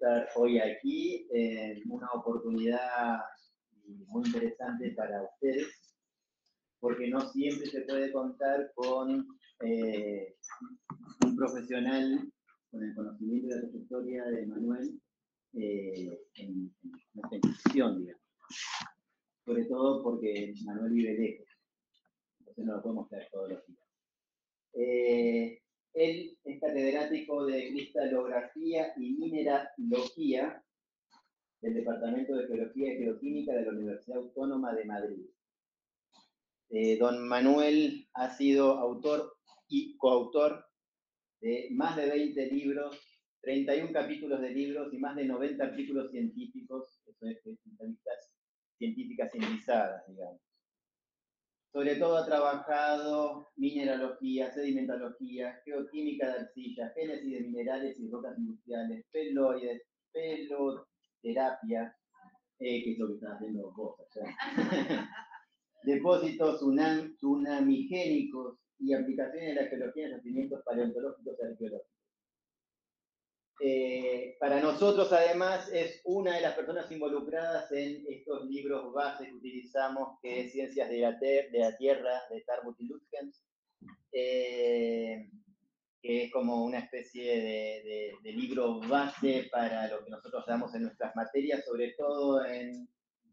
estar hoy aquí, una oportunidad muy interesante para ustedes, porque no siempre se puede contar con un profesional con el conocimiento y la trayectoria de Manuel en nuestra institución, digamos. Sobre todo porque Manuel vive lejos, entonces no lo podemos traer todos los días. Él es catedrático de cristalografía y mineralogía del Departamento de Geología y Geoquímica de la Universidad Autónoma de Madrid. Don Manuel ha sido autor y coautor de más de 20 libros, 31 capítulos de libros y más de 90 artículos científicos, eso es, entrevistas científicas indizadas, digamos. Sobre todo ha trabajado mineralogía, sedimentología, geoquímica de arcilla, génesis de minerales y rocas industriales, peloides, peloterapia, que es lo que estás haciendo vos, depósitos tsunamigénicos y aplicaciones de la geología en yacimientos paleontológicos y arqueológicos. Para nosotros, además, es una de las personas involucradas en estos libros base que utilizamos, que es Ciencias de la Tierra, de Tarbuck y Lutkens, que es como una especie de libro base para lo que nosotros damos en nuestras materias, sobre todo en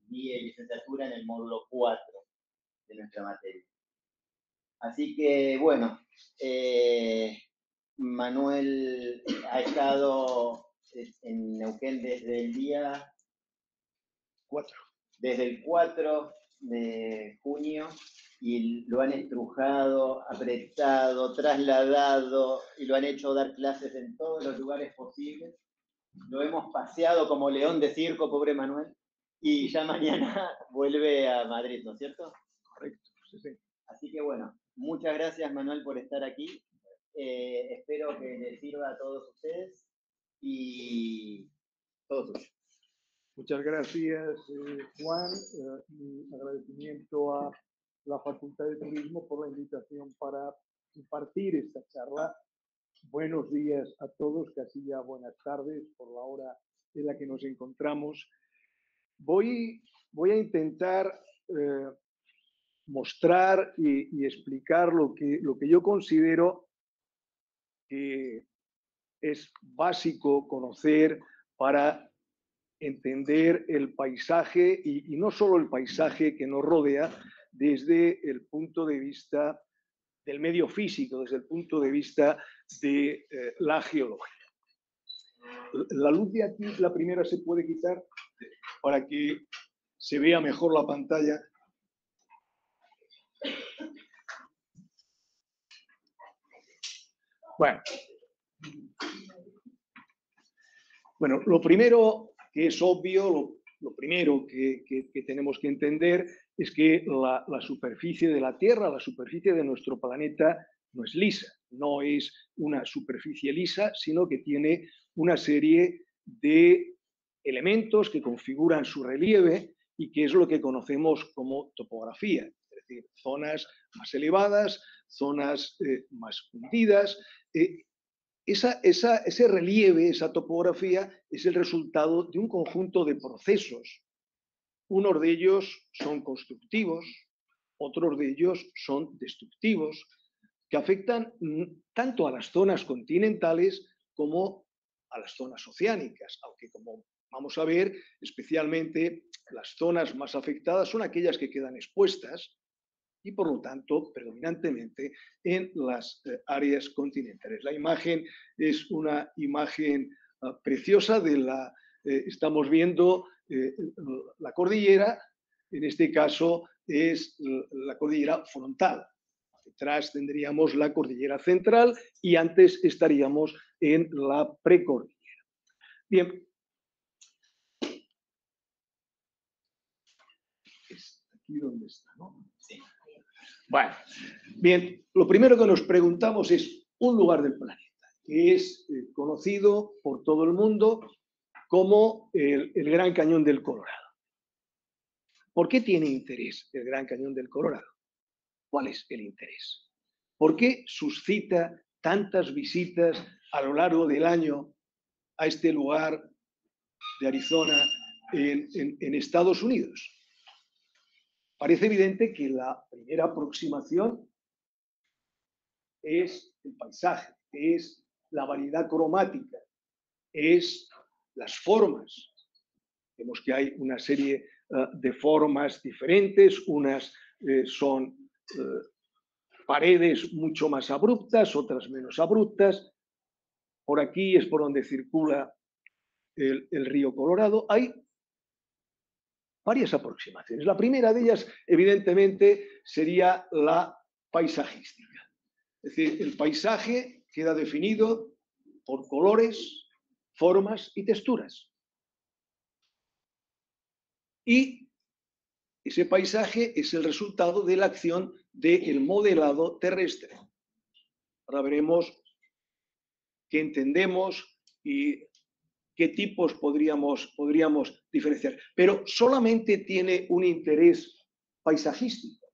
licenciatura en el módulo 4 de nuestra materia. Así que, bueno, Manuel ha estado en Neuquén desde el día 4. Desde el 4 de junio, y lo han estrujado, apretado, trasladado, y lo han hecho dar clases en todos los lugares posibles. Lo hemos paseado como león de circo, pobre Manuel, y ya mañana vuelve a Madrid, ¿no es cierto? Correcto, sí, sí. Así que bueno, muchas gracias, Manuel, por estar aquí. Espero que les sirva a todos ustedes y todo tuyo. Muchas gracias, Juan. Mi agradecimiento a la Facultad de Turismo por la invitación para impartir esta charla. Buenos días a todos, casi ya buenas tardes por la hora en la que nos encontramos. Voy a intentar mostrar y explicar lo que yo considero que es básico conocer para entender el paisaje y no solo el paisaje que nos rodea desde el punto de vista del medio físico, desde el punto de vista de la geología. La luz de aquí, la primera, se puede quitar para que se vea mejor la pantalla. Bueno, lo primero que es obvio, lo primero que tenemos que entender es que la superficie de la Tierra, la superficie de nuestro planeta, no es lisa, no es una superficie lisa, sino que tiene una serie de elementos que configuran su relieve y que es lo que conocemos como topografía, es decir, zonas más elevadas, zonas más hundidas. Ese relieve, esa topografía, es el resultado de un conjunto de procesos. Unos de ellos son constructivos, otros de ellos son destructivos, que afectan tanto a las zonas continentales como a las zonas oceánicas, aunque, como vamos a ver, especialmente las zonas más afectadas son aquellas que quedan expuestas y, por lo tanto, predominantemente en las áreas continentales. La imagen es una imagen preciosa estamos viendo la cordillera, en este caso es la cordillera frontal. Detrás tendríamos la cordillera central y antes estaríamos en la precordillera. Bien. Es aquí donde está, ¿no? Sí. Bueno, bien, lo primero que nos preguntamos es un lugar del planeta, que es conocido por todo el mundo como el Gran Cañón del Colorado. ¿Por qué tiene interés el Gran Cañón del Colorado? ¿Cuál es el interés? ¿Por qué suscita tantas visitas a lo largo del año a este lugar de Arizona en Estados Unidos. Parece evidente que la primera aproximación es el paisaje, es la variedad cromática, es las formas. Vemos que hay una serie de formas diferentes, unas son paredes mucho más abruptas, otras menos abruptas. Por aquí es por donde circula el río Colorado. Hay varias aproximaciones. La primera de ellas, evidentemente, sería la paisajística. Es decir, el paisaje queda definido por colores, formas y texturas. Y ese paisaje es el resultado de la acción del modelado terrestre. Ahora veremos qué entendemos y qué tipos podríamos diferenciar. Pero solamente tiene un interés paisajístico.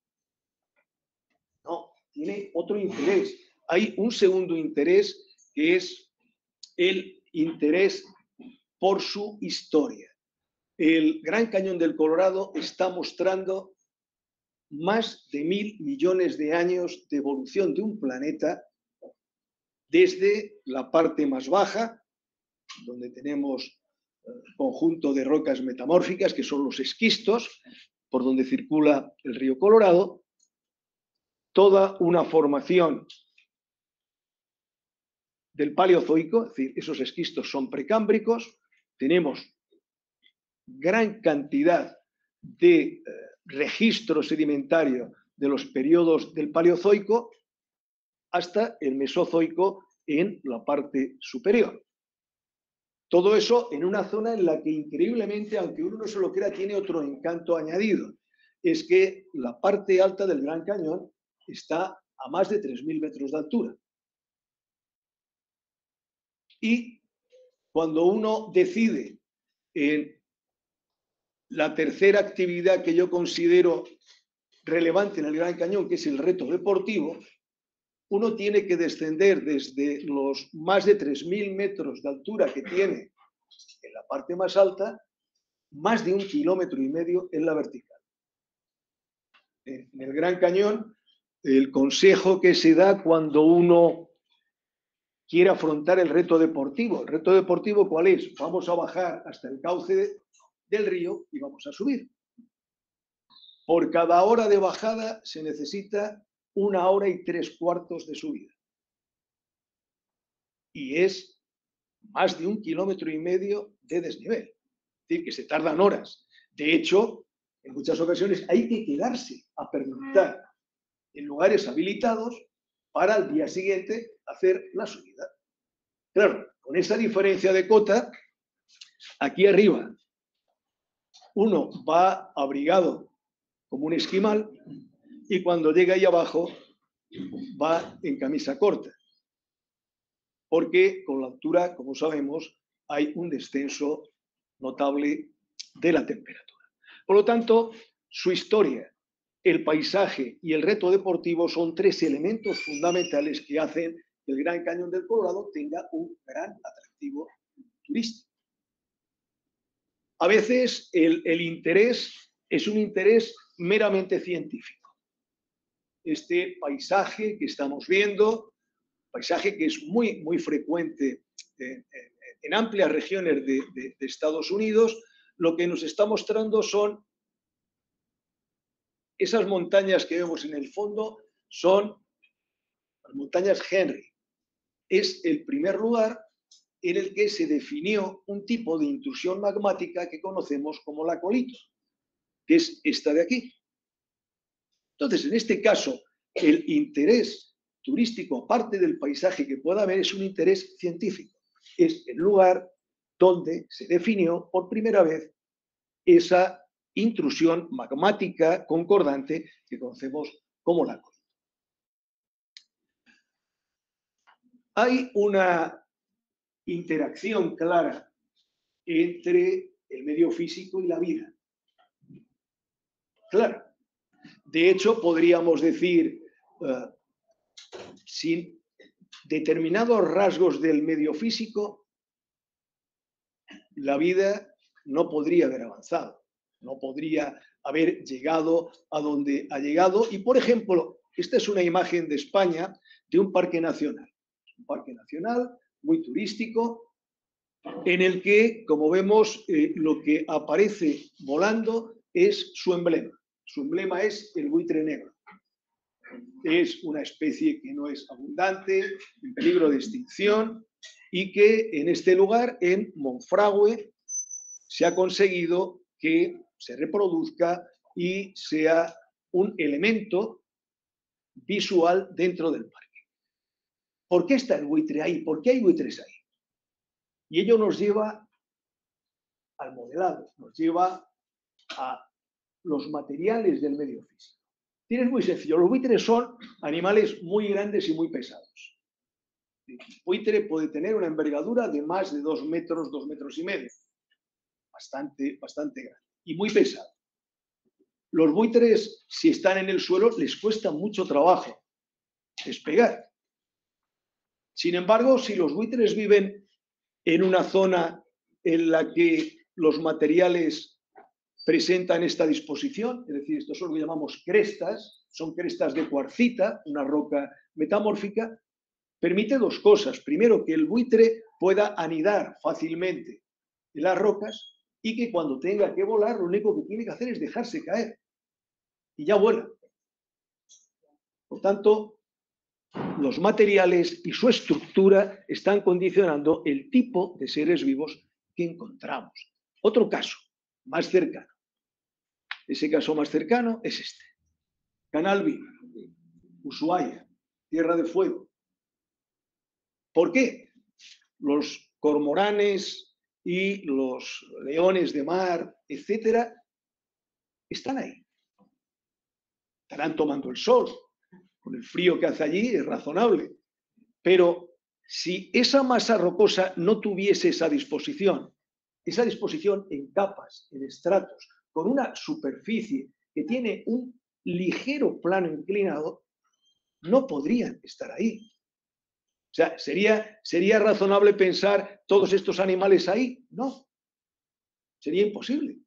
No, tiene otro interés. Hay un segundo interés que es el interés por su historia. El Gran Cañón del Colorado está mostrando más de 1.000 millones de años de evolución de un planeta desde la parte más baja, donde tenemos conjunto de rocas metamórficas, que son los esquistos, por donde circula el río Colorado, toda una formación del Paleozoico, es decir, esos esquistos son precámbricos, tenemos gran cantidad de registro sedimentario de los periodos del Paleozoico hasta el Mesozoico en la parte superior. Todo eso en una zona en la que increíblemente, aunque uno no se lo crea, tiene otro encanto añadido. Es que la parte alta del Gran Cañón está a más de 3.000 metros de altura. Y cuando uno decide en la tercera actividad que yo considero relevante en el Gran Cañón, que es el reto deportivo, uno tiene que descender desde los más de 3.000 metros de altura que tiene en la parte más alta, más de 1,5 kilómetros en la vertical. En el Gran Cañón, el consejo que se da cuando uno quiere afrontar el reto deportivo. ¿El reto deportivo cuál es? Vamos a bajar hasta el cauce del río y vamos a subir. Por cada hora de bajada se necesita 1 hora y 3/4 de subida. Y es más de 1,5 kilómetros de desnivel. Es decir, que se tardan horas. De hecho, en muchas ocasiones hay que quedarse a pernoctar en lugares habilitados para al día siguiente hacer la subida. Claro, con esa diferencia de cota, aquí arriba uno va abrigado como un esquimal y cuando llega ahí abajo va en camisa corta. Porque con la altura, como sabemos, hay un descenso notable de la temperatura. Por lo tanto, su historia, el paisaje y el reto deportivo son 3 elementos fundamentales que hacen que el Gran Cañón del Colorado tenga un gran atractivo turístico. A veces el interés es un interés meramente científico. Este paisaje que estamos viendo, paisaje que es muy frecuente en amplias regiones de Estados Unidos, lo que nos está mostrando son esas montañas que vemos en el fondo, son las montañas Henry. Es el primer lugar en el que se definió un tipo de intrusión magmática que conocemos como la colito, que es esta de aquí. Entonces, en este caso, el interés turístico, aparte del paisaje que pueda haber, es un interés científico. Es el lugar donde se definió por primera vez esa intrusión magmática concordante que conocemos como la colito. Hay una interacción clara entre el medio físico y la vida. Claro. De hecho, podríamos decir, sin determinados rasgos del medio físico, la vida no podría haber avanzado, no podría haber llegado a donde ha llegado. Y, por ejemplo, esta es una imagen de España de un parque nacional muy turístico, en el que, como vemos, lo que aparece volando es su emblema. Su emblema es el buitre negro. Es una especie que no es abundante, en peligro de extinción, y que en este lugar, en Monfragüe, se ha conseguido que se reproduzca y sea un elemento visual dentro del parque. ¿Por qué está el buitre ahí? ¿Por qué hay buitres ahí? Y ello nos lleva al modelado, nos lleva a los materiales del medio físico. Es muy sencillo. Los buitres son animales muy grandes y muy pesados. El buitre puede tener una envergadura de más de 2 metros, 2 metros y medio. Bastante grande. Y muy pesado. Los buitres, si están en el suelo, les cuesta mucho trabajo despegar. Sin embargo, si los buitres viven en una zona en la que los materiales presentan esta disposición, es decir, estos son lo que llamamos crestas, son crestas de cuarcita, una roca metamórfica, permite dos cosas. Primero, que el buitre pueda anidar fácilmente en las rocas y que cuando tenga que volar, lo único que tiene que hacer es dejarse caer y ya vuela. Por tanto, los materiales y su estructura están condicionando el tipo de seres vivos que encontramos. Otro caso más cercano. Ese caso más cercano es este. Canal Viva, Ushuaia, Tierra de Fuego. ¿Por qué? Los cormoranes y los leones de mar, etcétera, están ahí. Estarán tomando el sol. Con el frío que hace allí es razonable. Pero si esa masa rocosa no tuviese esa disposición en capas, en estratos, con una superficie que tiene un ligero plano inclinado, no podrían estar ahí. O sea, ¿sería razonable pensar todos estos animales ahí? No. Sería imposible.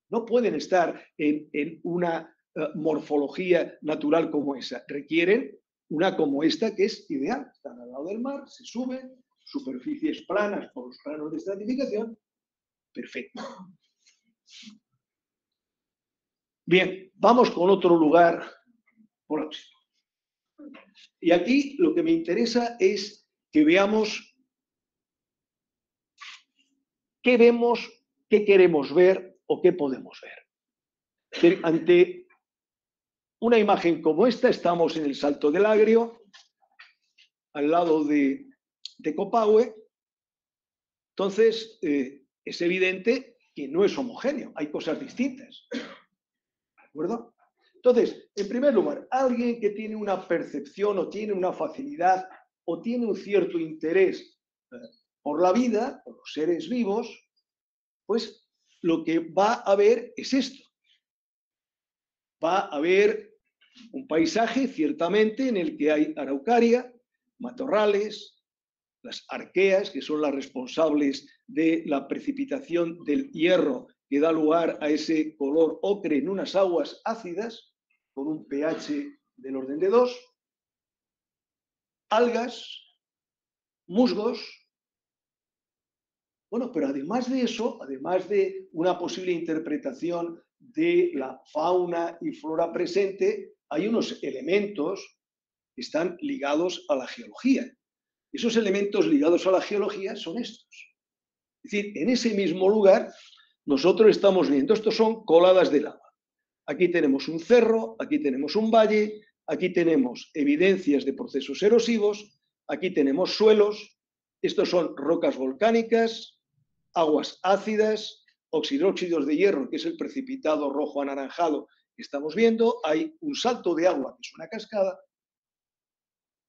No pueden estar en una morfología natural como esa. Requieren una como esta, que es ideal. Están al lado del mar, se suben, superficies planas por los planos de estratificación. Perfecto. Bien, vamos con otro lugar próximo. Y aquí lo que me interesa es que veamos qué vemos, qué queremos ver o qué podemos ver. Ante una imagen como esta, estamos en el Salto del Agrio, al lado de Copahue. Entonces, es evidente que no es homogéneo, hay cosas distintas. ¿De acuerdo? Entonces, en primer lugar, alguien que tiene una percepción o tiene una facilidad o tiene un cierto interés por la vida, por los seres vivos, pues lo que va a ver es esto. Va a ver un paisaje, ciertamente, en el que hay araucaria, matorrales, las arqueas, que son las responsables de la precipitación del hierro que da lugar a ese color ocre en unas aguas ácidas, con un pH del orden de 2, algas, musgos. Bueno, pero además de eso, además de una posible interpretación de la fauna y flora presente, hay unos elementos que están ligados a la geología. Esos elementos ligados a la geología son estos. Es decir, en ese mismo lugar nosotros estamos viendo, estos son coladas de lava. Aquí tenemos un cerro, aquí tenemos un valle, aquí tenemos evidencias de procesos erosivos, aquí tenemos suelos, estos son rocas volcánicas, aguas ácidas, oxidróxidos de hierro, que es el precipitado rojo anaranjado que estamos viendo, hay un salto de agua, que es una cascada,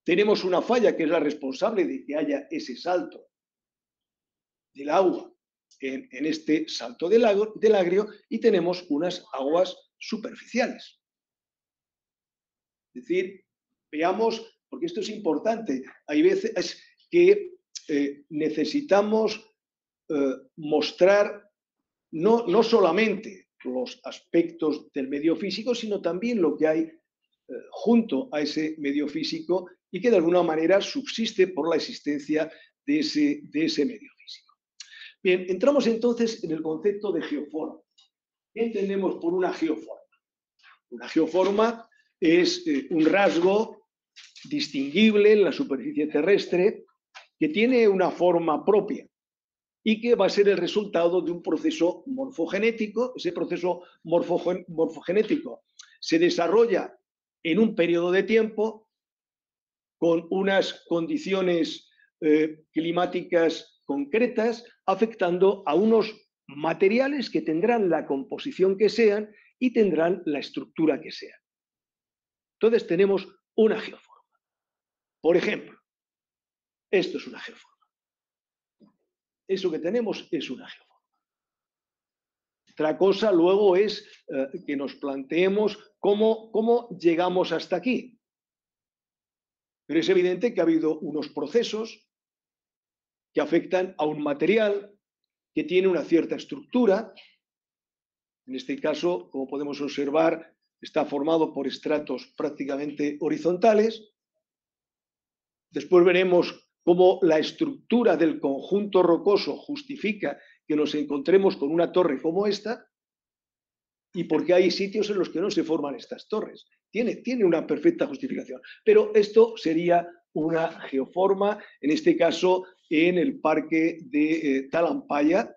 tenemos una falla que es la responsable de que haya ese salto del agua en este salto del agrio, y tenemos unas aguas superficiales. Es decir, veamos, porque esto es importante, hay veces que necesitamos mostrar no solamente los aspectos del medio físico, sino también lo que hay junto a ese medio físico y que de alguna manera subsiste por la existencia de ese medio físico. Bien, entramos entonces en el concepto de geoforma. ¿Qué entendemos por una geoforma? Una geoforma es un rasgo distinguible en la superficie terrestre que tiene una forma propia y que va a ser el resultado de un proceso morfogenético. Ese proceso morfogenético se desarrolla en un periodo de tiempo con unas condiciones climáticas concretas, afectando a unos materiales que tendrán la composición que sean y tendrán la estructura que sea. Entonces tenemos una geoforma. Por ejemplo, esto es una geoforma. Eso que tenemos es una geoforma. Otra cosa luego es que nos planteemos cómo llegamos hasta aquí. Pero es evidente que ha habido unos procesos que afectan a un material que tiene una cierta estructura. En este caso, como podemos observar, está formado por estratos prácticamente horizontales. Después veremos cómo la estructura del conjunto rocoso justifica que nos encontremos con una torre como esta y por qué hay sitios en los que no se forman estas torres. Tiene una perfecta justificación. Pero esto sería una geoforma, en este caso en el parque de Talampaya.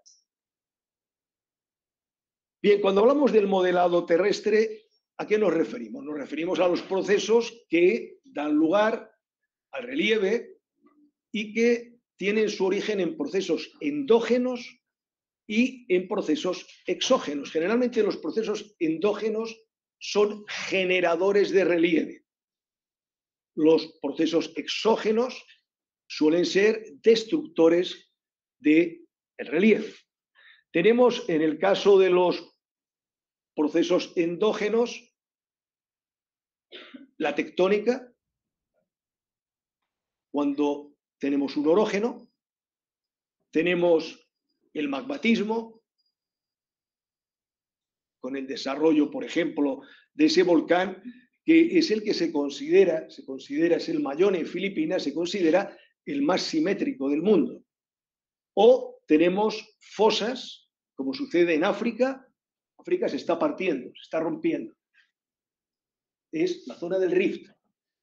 Bien, cuando hablamos del modelado terrestre, ¿a qué nos referimos? Nos referimos a los procesos que dan lugar al relieve y que tienen su origen en procesos endógenos y en procesos exógenos. Generalmente los procesos endógenos son generadores de relieve. Los procesos exógenos suelen ser destructores del relieve. Tenemos en el caso de los procesos endógenos la tectónica, cuando tenemos un orógeno, tenemos el magmatismo, con el desarrollo, por ejemplo, de ese volcán, que es el que se considera es el Mayón en Filipinas, se considera el más simétrico del mundo. O tenemos fosas, como sucede en África. África se está partiendo, se está rompiendo. Es la zona del Rift.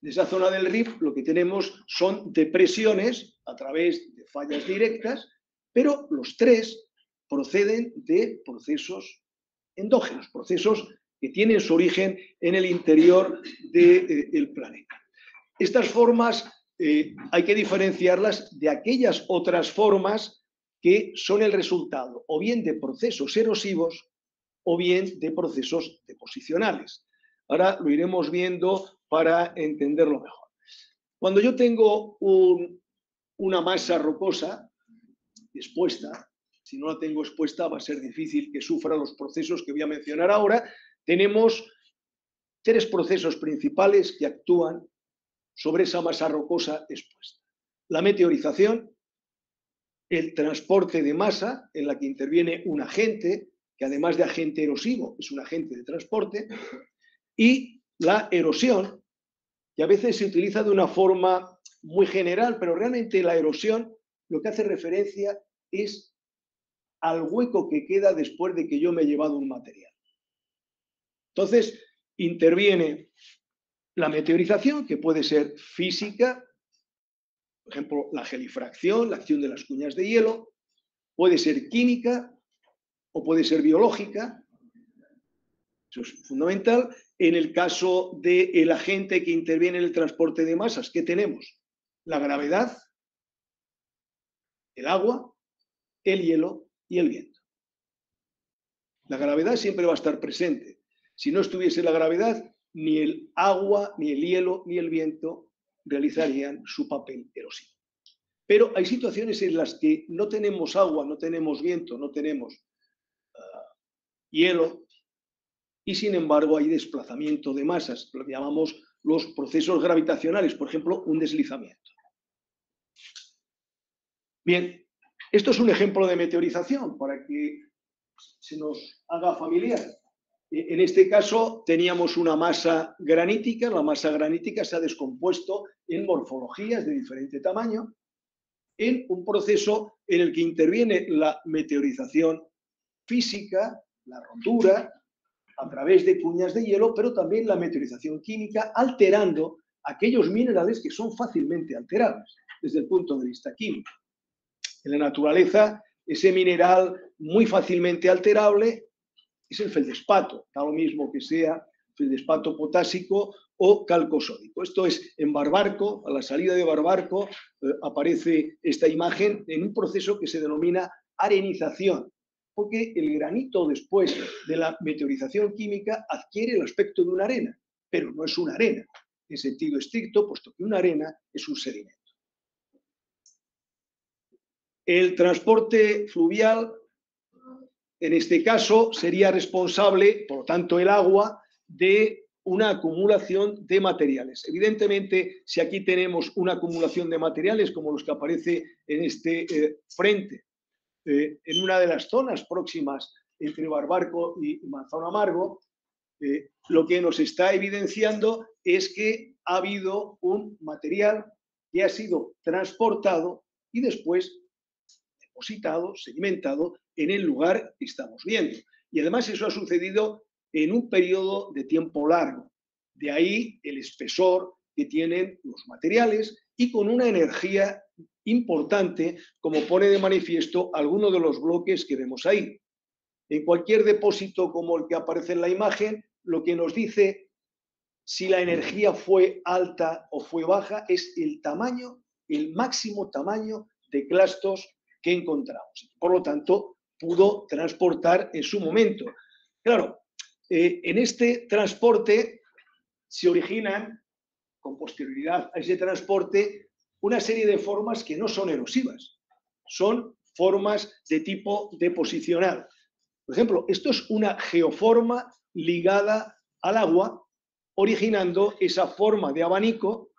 En esa zona del Rift lo que tenemos son depresiones a través de fallas directas, pero los tres proceden de procesos endógenos, procesos que tienen su origen en el interior del planeta. Estas formas hay que diferenciarlas de aquellas otras formas que son el resultado o bien de procesos erosivos o bien de procesos deposicionales. Ahora lo iremos viendo para entenderlo mejor. Cuando yo tengo una masa rocosa expuesta, si no la tengo expuesta va a ser difícil que sufra los procesos que voy a mencionar ahora. Tenemos tres procesos principales que actúan sobre esa masa rocosa expuesta. La meteorización, el transporte de masa, en la que interviene un agente, que además de agente erosivo es un agente de transporte, y la erosión, que a veces se utiliza de una forma muy general, pero realmente la erosión lo que hace referencia es al hueco que queda después de que yo me he llevado un material. Entonces, interviene la meteorización, que puede ser física, por ejemplo, la gelifracción, la acción de las cuñas de hielo, puede ser química o puede ser biológica. Eso es fundamental. En el caso del agente que interviene en el transporte de masas, ¿qué tenemos? La gravedad, el agua, el hielo y el viento. La gravedad siempre va a estar presente. Si no estuviese la gravedad, ni el agua, ni el hielo, ni el viento realizarían su papel erosivo. Pero hay situaciones en las que no tenemos agua, no tenemos viento, no tenemos hielo, y sin embargo hay desplazamiento de masas, lo que llamamos los procesos gravitacionales, por ejemplo, un deslizamiento. Bien, esto es un ejemplo de meteorización para que se nos haga familiar. En este caso teníamos una masa granítica, la masa granítica se ha descompuesto en morfologías de diferente tamaño, en un proceso en el que interviene la meteorización física, la rotura, a través de cuñas de hielo, pero también la meteorización química, alterando aquellos minerales que son fácilmente alterables desde el punto de vista químico. En la naturaleza, ese mineral muy fácilmente alterable es el feldespato, da lo mismo que sea feldespato potásico o calco sódico. Esto es en Barbarco, a la salida de Barbarco, aparece esta imagen en un proceso que se denomina arenización, porque el granito después de la meteorización química adquiere el aspecto de una arena, pero no es una arena en sentido estricto, puesto que una arena es un sedimento. El transporte fluvial, en este caso, sería responsable, por lo tanto, el agua, de una acumulación de materiales. Evidentemente, si aquí tenemos una acumulación de materiales, como los que aparece en este frente, en una de las zonas próximas entre Barbarco y Manzano Amargo, lo que nos está evidenciando es que ha habido un material que ha sido transportado y después depositado, sedimentado en el lugar que estamos viendo. Y además eso ha sucedido en un periodo de tiempo largo. De ahí el espesor que tienen los materiales y con una energía importante, como pone de manifiesto alguno de los bloques que vemos ahí. En cualquier depósito como el que aparece en la imagen, lo que nos dice si la energía fue alta o fue baja es el tamaño, el máximo tamaño de clastos que encontramos. Por lo tanto, pudo transportar en su momento. Claro, en este transporte se originan, con posterioridad a ese transporte, una serie de formas que no son erosivas, son formas de tipo deposicional. Por ejemplo, esto es una geoforma ligada al agua, originando esa forma de abanico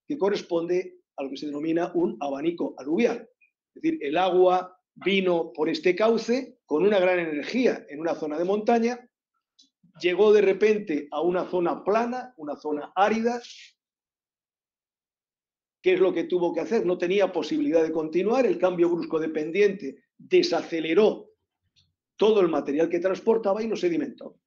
que corresponde a lo que se denomina un abanico aluvial. Es decir, el agua vino por este cauce con una gran energía en una zona de montaña, llegó de repente a una zona plana, una zona árida. ¿Qué es lo que tuvo que hacer? No tenía posibilidad de continuar, el cambio brusco de pendiente desaceleró todo el material que transportaba y lo sedimentó.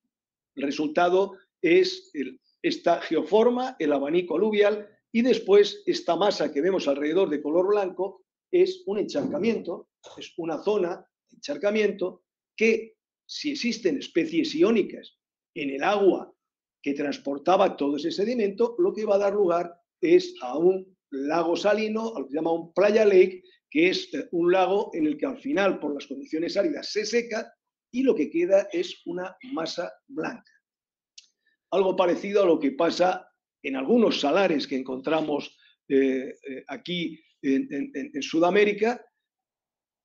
El resultado es esta geoforma, el abanico aluvial, y después esta masa que vemos alrededor de color blanco es un encharcamiento, es una zona de encharcamiento que, si existen especies iónicas en el agua que transportaba todo ese sedimento, lo que va a dar lugar es a un lago salino, a lo que se llama un playa lake, que es un lago en el que al final, por las condiciones áridas, se seca y lo que queda es una masa blanca. Algo parecido a lo que pasa en algunos salares que encontramos aquí en Sudamérica,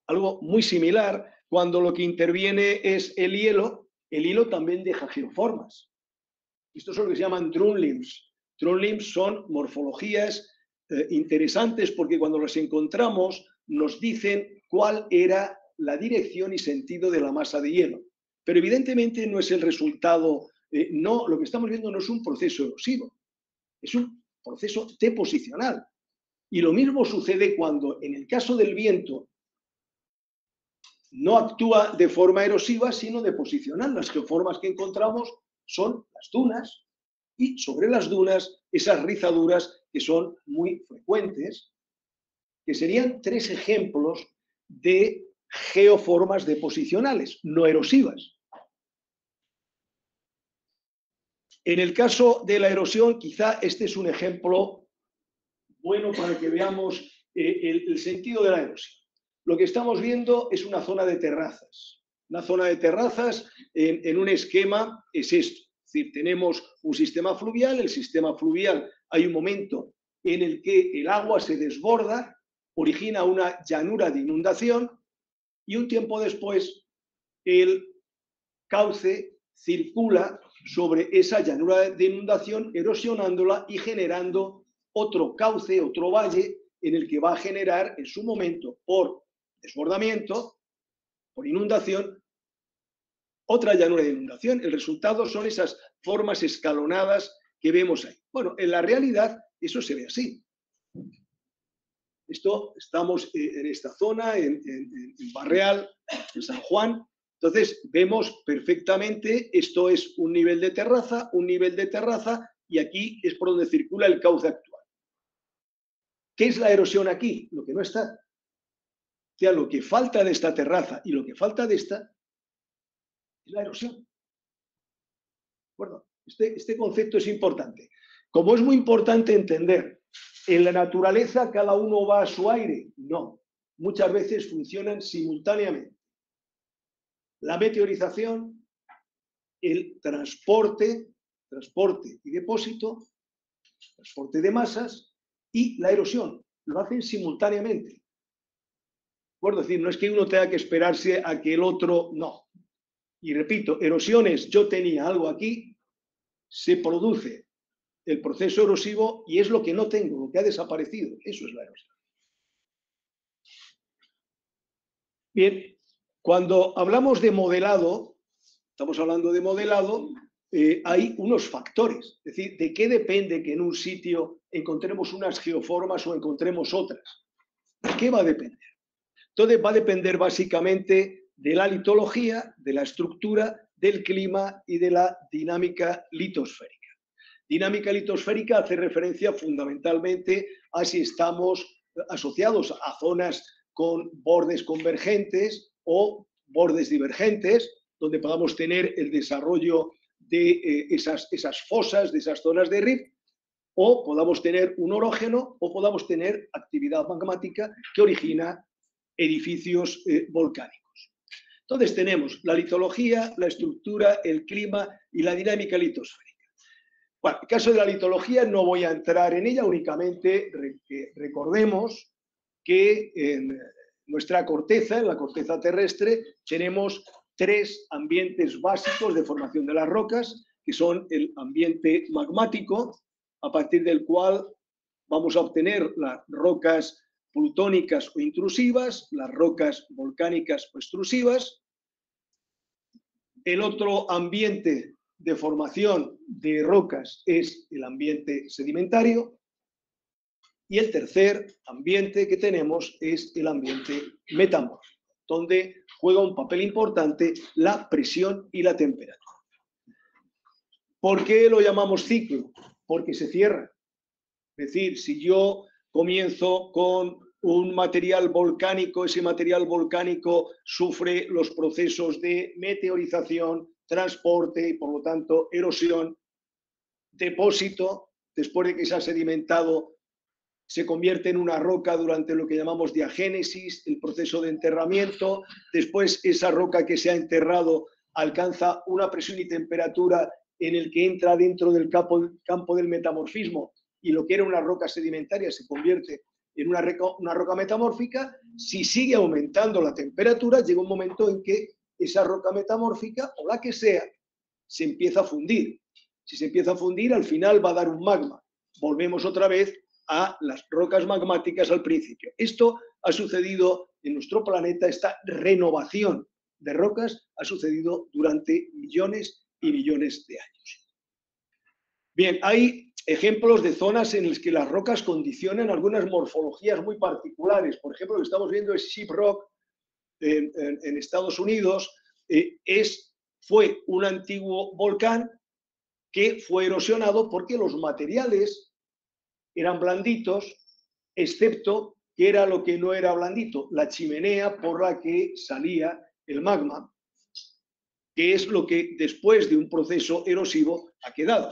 algo muy similar, cuando lo que interviene es el hielo también deja geoformas. Estos son lo que se llaman drumlins. Drumlins son morfologías interesantes porque cuando las encontramos nos dicen cuál era la dirección y sentido de la masa de hielo. Pero evidentemente no es el resultado, no, lo que estamos viendo no es un proceso erosivo, es un proceso deposicional. Y lo mismo sucede cuando en el caso del viento no actúa de forma erosiva, sino deposicional. Las geoformas que encontramos son las dunas y sobre las dunas esas rizaduras que son muy frecuentes, que serían 3 ejemplos de geoformas deposicionales, no erosivas. En el caso de la erosión, quizá este es un ejemplo bueno para que veamos el sentido de la erosión. Lo que estamos viendo es una zona de terrazas. Una zona de terrazas en un esquema es esto. Es decir, tenemos un sistema fluvial, el sistema fluvial hay un momento en el que el agua se desborda, origina una llanura de inundación y un tiempo después el cauce circula sobre esa llanura de inundación, erosionándola y generando otro cauce, otro valle, en el que va a generar en su momento, por desbordamiento, por inundación, otra llanura de inundación. El resultado son esas formas escalonadas que vemos ahí. Bueno, en la realidad eso se ve así. Estamos en esta zona, en Barreal, en San Juan. Entonces vemos perfectamente, esto es un nivel de terraza, y aquí es por donde circula el cauce actual. ¿Qué es la erosión aquí? Lo que no está. O sea, lo que falta de esta terraza y lo que falta de esta es la erosión. ¿De acuerdo? Este concepto es importante. Como es muy importante entender, en la naturaleza cada uno va a su aire. No. Muchas veces funcionan simultáneamente. La meteorización, el transporte y depósito, transporte de masas y la erosión. Lo hacen simultáneamente. Es decir, no es que uno tenga que esperarse a que el otro no. Y repito, erosiones, yo tenía algo aquí, se produce el proceso erosivo y es lo que no tengo, lo que ha desaparecido. Eso es la erosión. Bien, cuando hablamos de modelado, estamos hablando de modelado, hay unos factores. Es decir, ¿de qué depende que en un sitio encontremos unas geoformas o encontremos otras? ¿De qué va a depender? Entonces va a depender básicamente de la litología, de la estructura, del clima y de la dinámica litosférica. Dinámica litosférica hace referencia fundamentalmente a si estamos asociados a zonas con bordes convergentes o bordes divergentes, donde podamos tener el desarrollo de esas fosas, de esas zonas de rift, o podamos tener un orógeno o podamos tener actividad magmática que origina edificios volcánicos. Entonces tenemos la litología, la estructura, el clima y la dinámica litosférica. Bueno, en el caso de la litología no voy a entrar en ella, únicamente recordemos que en nuestra corteza, en la corteza terrestre, tenemos tres ambientes básicos de formación de las rocas, que son el ambiente magmático, a partir del cual vamos a obtener las rocas plutónicas o intrusivas, las rocas volcánicas o extrusivas. El otro ambiente de formación de rocas es el ambiente sedimentario. Y el tercer ambiente que tenemos es el ambiente metamórfico, donde juega un papel importante la presión y la temperatura. ¿Por qué lo llamamos ciclo? Porque se cierra. Es decir, si yo comienzo con un material volcánico, ese material volcánico sufre los procesos de meteorización, transporte y por lo tanto erosión, depósito, después de que se ha sedimentado, se convierte en una roca durante lo que llamamos diagénesis, el proceso de enterramiento, después esa roca que se ha enterrado alcanza una presión y temperatura en el que entra dentro del campo del metamorfismo y lo que era una roca sedimentaria se convierte en una roca metamórfica. Si sigue aumentando la temperatura, llega un momento en que esa roca metamórfica, o la que sea, se empieza a fundir. Si se empieza a fundir, al final va a dar un magma. Volvemos otra vez a las rocas magmáticas al principio. Esto ha sucedido en nuestro planeta, esta renovación de rocas ha sucedido durante millones y millones de años. Bien, hay ejemplos de zonas en las que las rocas condicionan algunas morfologías muy particulares. Por ejemplo, lo que estamos viendo es Sheep Rock en Estados Unidos. Fue un antiguo volcán que fue erosionado porque los materiales eran blanditos, excepto que era lo que no era blandito, la chimenea por la que salía el magma, que es lo que después de un proceso erosivo ha quedado.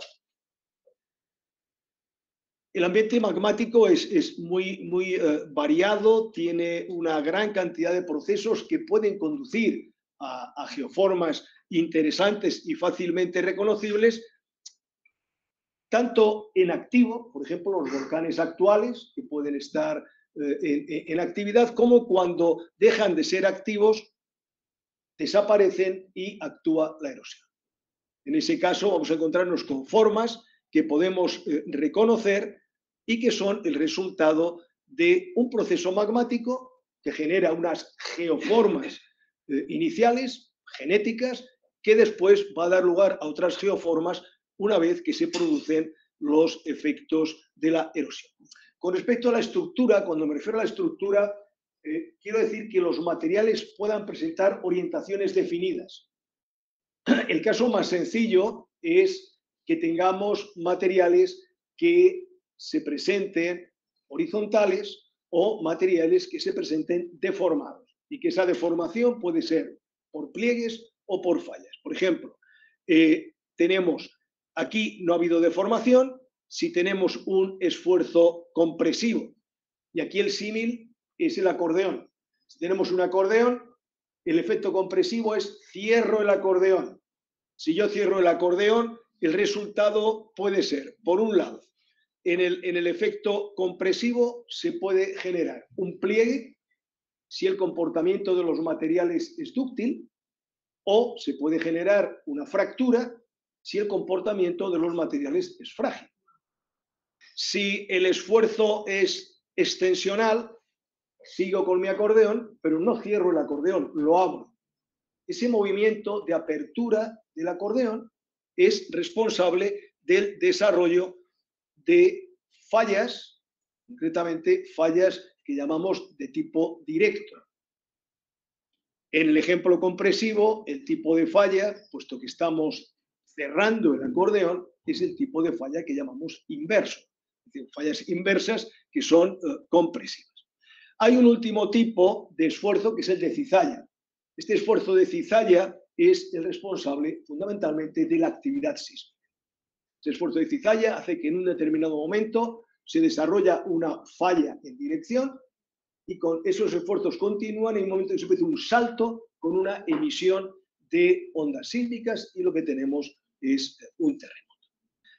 El ambiente magmático es muy variado, tiene una gran cantidad de procesos que pueden conducir a geoformas interesantes y fácilmente reconocibles, tanto en activo, por ejemplo, los volcanes actuales, que pueden estar en actividad, como cuando dejan de ser activos, desaparecen y actúa la erosión. En ese caso vamos a encontrarnos con formas que podemos reconocer y que son el resultado de un proceso magmático que genera unas geoformas iniciales, genéticas, que después va a dar lugar a otras geoformas una vez que se producen los efectos de la erosión. Con respecto a la estructura, cuando me refiero a la estructura, quiero decir que los materiales puedan presentar orientaciones definidas. El caso más sencillo es que tengamos materiales que se presenten horizontales o materiales que se presenten deformados y que esa deformación puede ser por pliegues o por fallas. Por ejemplo, tenemos aquí no ha habido deformación si tenemos un esfuerzo compresivo y aquí el símil es el acordeón. Si tenemos un acordeón, el efecto compresivo es cierro el acordeón. Si yo cierro el acordeón, el resultado puede ser, por un lado, en el efecto compresivo se puede generar un pliegue si el comportamiento de los materiales es dúctil, o se puede generar una fractura si el comportamiento de los materiales es frágil. Si el esfuerzo es extensional, sigo con mi acordeón, pero no cierro el acordeón, lo abro. Ese movimiento de apertura del acordeón es responsable del desarrollo de fallas, concretamente fallas que llamamos de tipo directo. En el ejemplo compresivo, el tipo de falla, puesto que estamos cerrando el acordeón, es el tipo de falla que llamamos inverso. Es decir, fallas inversas que son compresivas. Hay un último tipo de esfuerzo que es el de cizalla. Este esfuerzo de cizalla es el responsable fundamentalmente de la actividad sísmica. Ese esfuerzo de cizalla hace que en un determinado momento se desarrolla una falla en dirección y con esos esfuerzos continúan en un momento que se produce un salto con una emisión de ondas sísmicas y lo que tenemos es un terremoto.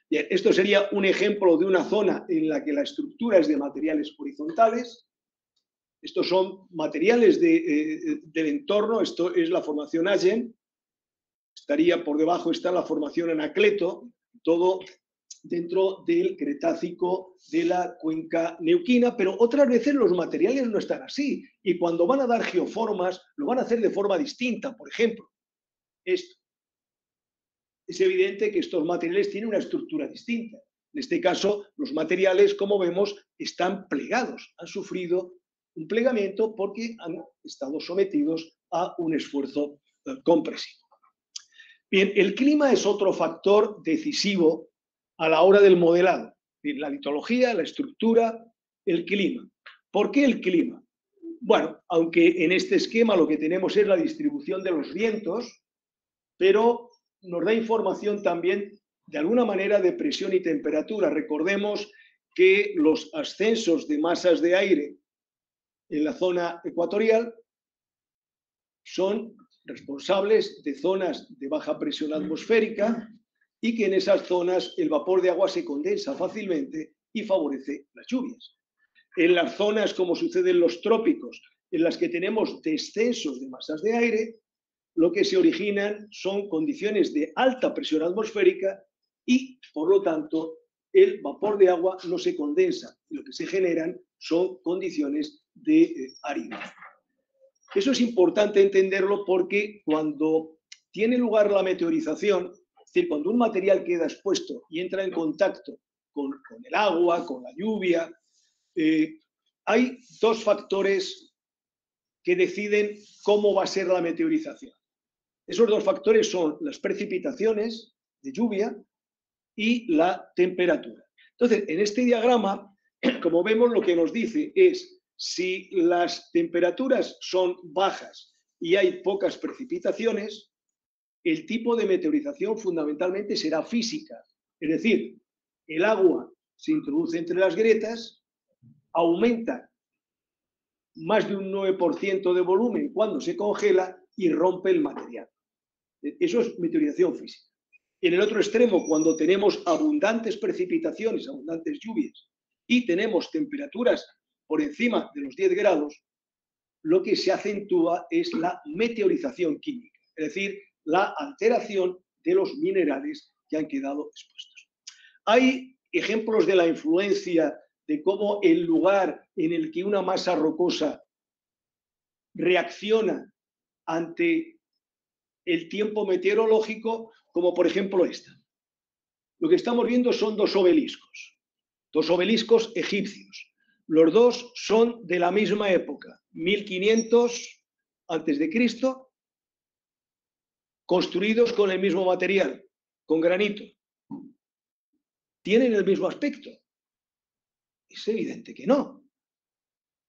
Bien, esto sería un ejemplo de una zona en la que la estructura es de materiales horizontales. Estos son materiales del entorno, esto es la formación Allen, estaría por debajo, está la formación Anacleto, todo dentro del Cretácico de la cuenca neuquina, pero otras veces los materiales no están así y cuando van a dar geoformas lo van a hacer de forma distinta. Por ejemplo, esto. Es evidente que estos materiales tienen una estructura distinta. En este caso, los materiales, como vemos, están plegados, han sufrido un plegamiento porque han estado sometidos a un esfuerzo compresivo. Bien, el clima es otro factor decisivo a la hora del modelado. La litología, la estructura, el clima. ¿Por qué el clima? Bueno, aunque en este esquema lo que tenemos es la distribución de los vientos, pero nos da información también, de alguna manera, de presión y temperatura. Recordemos que los ascensos de masas de aire en la zona ecuatorial son responsables de zonas de baja presión atmosférica y que en esas zonas el vapor de agua se condensa fácilmente y favorece las lluvias. En las zonas, como sucede en los trópicos, en las que tenemos descensos de masas de aire, lo que se originan son condiciones de alta presión atmosférica y, por lo tanto, el vapor de agua no se condensa. Lo que se generan son condiciones de aridez. Eso es importante entenderlo porque cuando tiene lugar la meteorización, es decir, cuando un material queda expuesto y entra en contacto con el agua, con la lluvia, hay dos factores que deciden cómo va a ser la meteorización. Esos dos factores son las precipitaciones de lluvia y la temperatura. Entonces, en este diagrama, como vemos, lo que nos dice es si las temperaturas son bajas y hay pocas precipitaciones, el tipo de meteorización fundamentalmente será física. Es decir, el agua se introduce entre las grietas, aumenta más de un 9% de volumen cuando se congela y rompe el material. Eso es meteorización física. En el otro extremo, cuando tenemos abundantes precipitaciones, abundantes lluvias, y tenemos temperaturas por encima de los 10 grados, lo que se acentúa es la meteorización química, es decir, la alteración de los minerales que han quedado expuestos. Hay ejemplos de la influencia de cómo el lugar en el que una masa rocosa reacciona ante el tiempo meteorológico, como por ejemplo esta. Lo que estamos viendo son dos obeliscos egipcios. Los dos son de la misma época, 1500 a.C., construidos con el mismo material, con granito. ¿Tienen el mismo aspecto? Es evidente que no.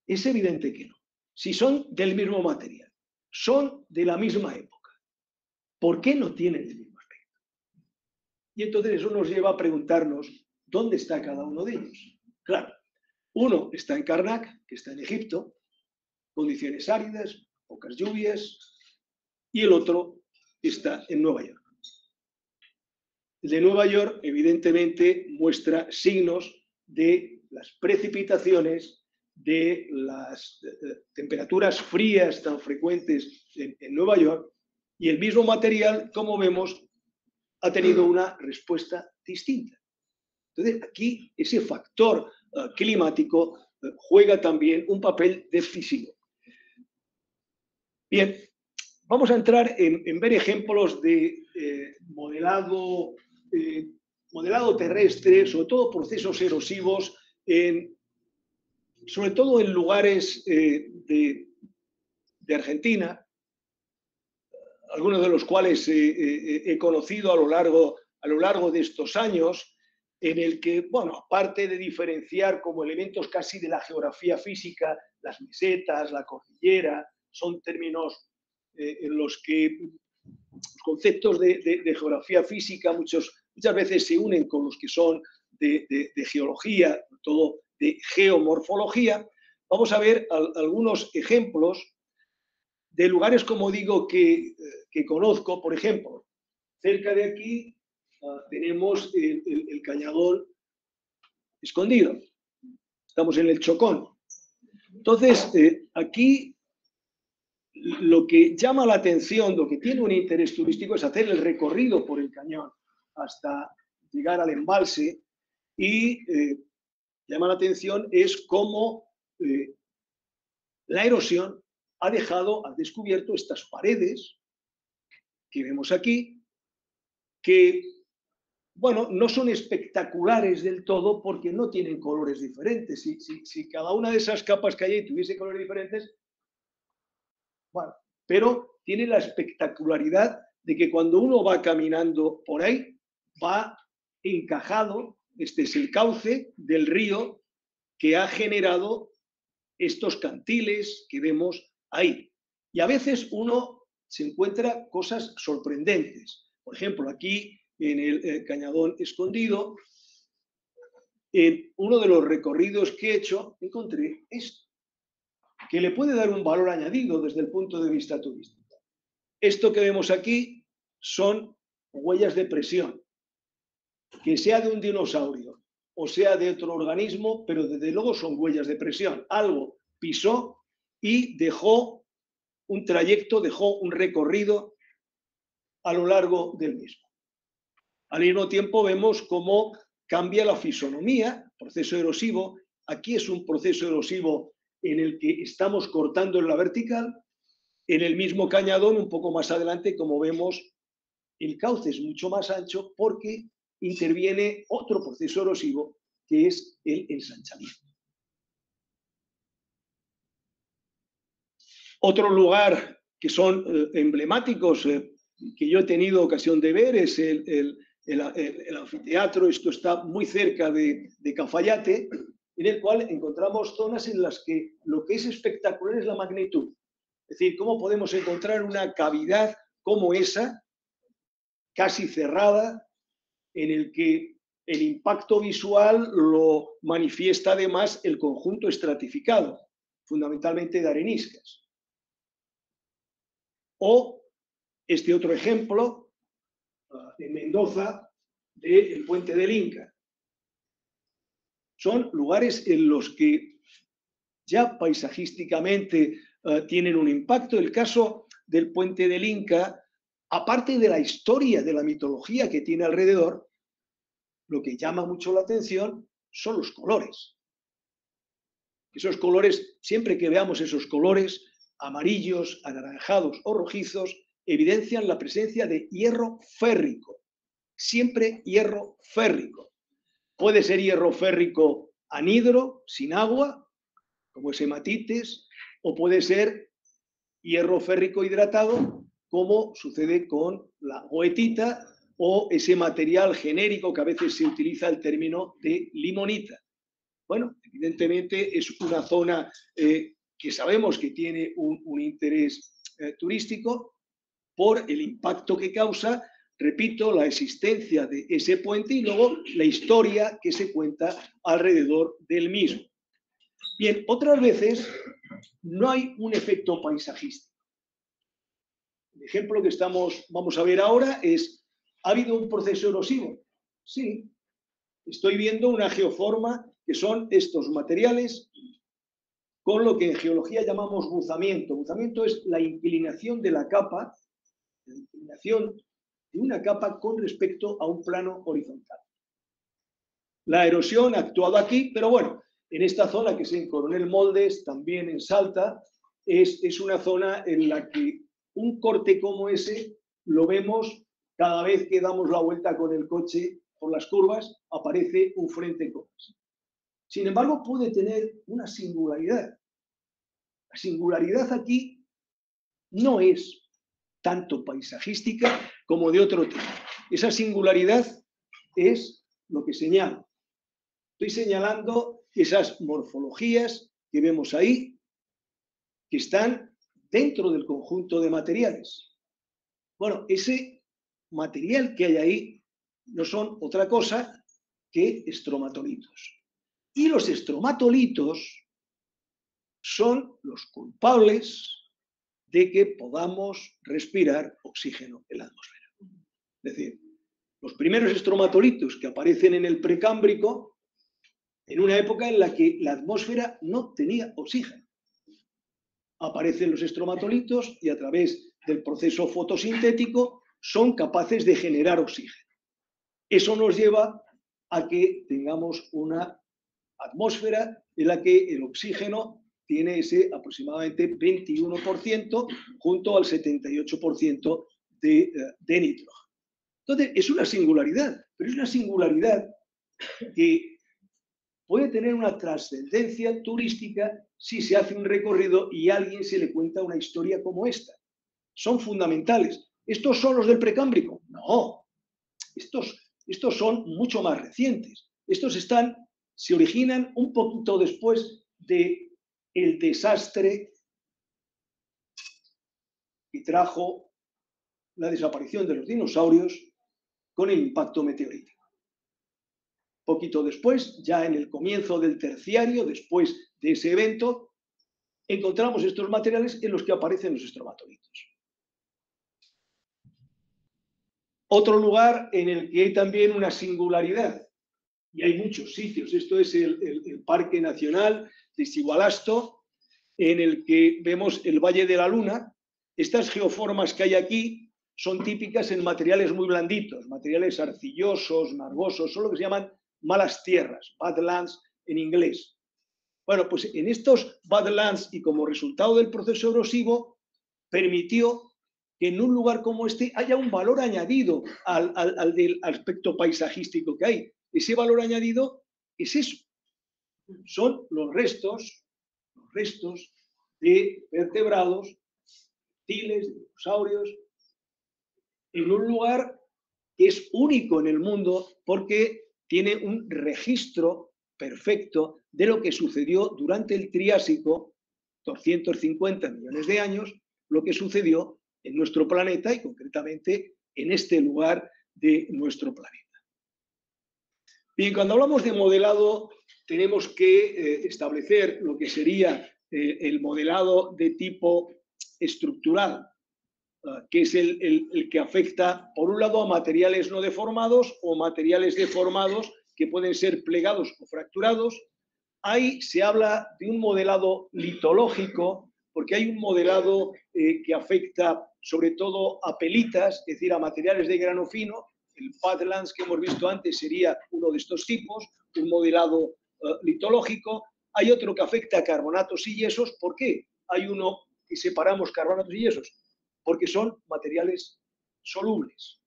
Es evidente que no. Si son del mismo material, son de la misma época, ¿por qué no tienen el mismo aspecto? Y entonces eso nos lleva a preguntarnos, ¿dónde está cada uno de ellos? Claro, uno está en Karnak, que está en Egipto, condiciones áridas, pocas lluvias, y el otro está en Nueva York. El de Nueva York, evidentemente, muestra signos de las precipitaciones, de las temperaturas frías tan frecuentes en Nueva York, y el mismo material, como vemos, ha tenido una respuesta distinta. Entonces, aquí ese factor climático juega también un papel decisivo. Bien, vamos a entrar en ver ejemplos de modelado terrestre, sobre todo procesos erosivos, sobre todo en lugares de Argentina, algunos de los cuales he conocido a lo largo de estos años, en el que, bueno, aparte de diferenciar como elementos casi de la geografía física, las mesetas, la cordillera, son términos en los que los conceptos de geografía física muchas veces se unen con los que son de geología, sobre todo de geomorfología. Vamos a ver algunos ejemplos de lugares, como digo, que conozco. Por ejemplo, cerca de aquí tenemos el Cañadón Escondido. Estamos en el Chocón. Entonces, aquí lo que llama la atención, lo que tiene un interés turístico, es hacer el recorrido por el cañón hasta llegar al embalse, y llama la atención es cómo la erosión ha descubierto estas paredes que vemos aquí, que, bueno, no son espectaculares del todo porque no tienen colores diferentes. Si cada una de esas capas que hay ahí tuviese colores diferentes, bueno, pero tiene la espectacularidad de que cuando uno va caminando por ahí, va encajado. Este es el cauce del río que ha generado estos cantiles que vemos ahí. Y a veces uno se encuentra cosas sorprendentes. Por ejemplo, aquí en el Cañadón Escondido, en uno de los recorridos que he hecho, encontré esto, que le puede dar un valor añadido desde el punto de vista turístico. Esto que vemos aquí son huellas de presión, que sea de un dinosaurio o sea de otro organismo, pero desde luego son huellas de presión. Algo pisó y dejó un trayecto, dejó un recorrido a lo largo del mismo. Al mismo tiempo vemos cómo cambia la fisonomía, proceso erosivo. Aquí es un proceso erosivo en el que estamos cortando en la vertical. En el mismo cañadón, un poco más adelante, como vemos, el cauce es mucho más ancho porque interviene otro proceso erosivo, que es el ensanchamiento. Otro lugar que son emblemáticos, que yo he tenido ocasión de ver, es el anfiteatro. Esto está muy cerca de Cafayate, en el cual encontramos zonas en las que lo que es espectacular es la magnitud. Es decir, cómo podemos encontrar una cavidad como esa, casi cerrada, en el que el impacto visual lo manifiesta además el conjunto estratificado, fundamentalmente de areniscas. O este otro ejemplo, en Mendoza, del Puente del Inca. Son lugares en los que ya paisajísticamente tienen un impacto. El caso del Puente del Inca, aparte de la historia, de la mitología que tiene alrededor, lo que llama mucho la atención son los colores. Esos colores, siempre que veamos esos colores amarillos, anaranjados o rojizos, evidencian la presencia de hierro férrico. Siempre hierro férrico. Puede ser hierro férrico anhidro, sin agua, como es hematites, o puede ser hierro férrico hidratado, como sucede con la goetita o ese material genérico que a veces se utiliza el término de limonita. Bueno, evidentemente es una zona que sabemos que tiene un interés turístico por el impacto que causa, repito, la existencia de ese puente y luego la historia que se cuenta alrededor del mismo. Bien, otras veces no hay un efecto paisajístico. El ejemplo que vamos a ver ahora es, ¿ha habido un proceso erosivo? Sí, estoy viendo una geoforma que son estos materiales con lo que en geología llamamos buzamiento. Buzamiento es la inclinación de la capa, la inclinación de una capa con respecto a un plano horizontal. La erosión ha actuado aquí, pero bueno, en esta zona que es en Coronel Moldes, también en Salta, es una zona en la que un corte como ese lo vemos cada vez que damos la vuelta con el coche por las curvas, aparece un frente como ese. Sin embargo, puede tener una singularidad. La singularidad aquí no es tanto paisajística como de otro tipo. Esa singularidad es lo que señalo. Estoy señalando esas morfologías que vemos ahí, que están dentro del conjunto de materiales. Bueno, ese material que hay ahí no son otra cosa que estromatolitos. Y los estromatolitos son los culpables de que podamos respirar oxígeno en la atmósfera. Es decir, los primeros estromatolitos que aparecen en el precámbrico, en una época en la que la atmósfera no tenía oxígeno. Aparecen los estromatolitos y a través del proceso fotosintético son capaces de generar oxígeno. Eso nos lleva a que tengamos una atmósfera en la que el oxígeno tiene ese aproximadamente 21% junto al 78% de nitrógeno. Entonces, es una singularidad, pero es una singularidad que puede tener una trascendencia turística si se hace un recorrido y a alguien se le cuenta una historia como esta. Son fundamentales. ¿Estos son los del precámbrico? No. Estos son mucho más recientes. Estos se originan un poquito después del desastre que trajo la desaparición de los dinosaurios con el impacto meteorítico. Poquito después, ya en el comienzo del terciario, después de ese evento, encontramos estos materiales en los que aparecen los estromatolitos. Otro lugar en el que hay también una singularidad, y hay muchos sitios, esto es el Parque Nacional de Sigualasto, en el que vemos el Valle de la Luna. Estas geoformas que hay aquí son típicas en materiales muy blanditos, materiales arcillosos, margosos, son lo que se llaman malas tierras, badlands en inglés. Bueno, pues en estos badlands y como resultado del proceso erosivo, permitió que en un lugar como este haya un valor añadido al del aspecto paisajístico que hay. Ese valor añadido es eso. Son los restos de vertebrados, reptiles, dinosaurios, en un lugar que es único en el mundo porque tiene un registro perfecto de lo que sucedió durante el Triásico, 250 millones de años, lo que sucedió en nuestro planeta y concretamente en este lugar de nuestro planeta. Bien, cuando hablamos de modelado tenemos que establecer lo que sería el modelado de tipo estructural, que es el que afecta, por un lado, a materiales no deformados o materiales deformados que pueden ser plegados o fracturados. Ahí se habla de un modelado litológico, porque hay un modelado que afecta sobre todo a pelitas, es decir, a materiales de grano fino. El Badlands que hemos visto antes sería uno de estos tipos, un modelado litológico. Hay otro que afecta a carbonatos y yesos. ¿Por qué hay uno que separamos carbonatos y yesos? porque son materiales solubles.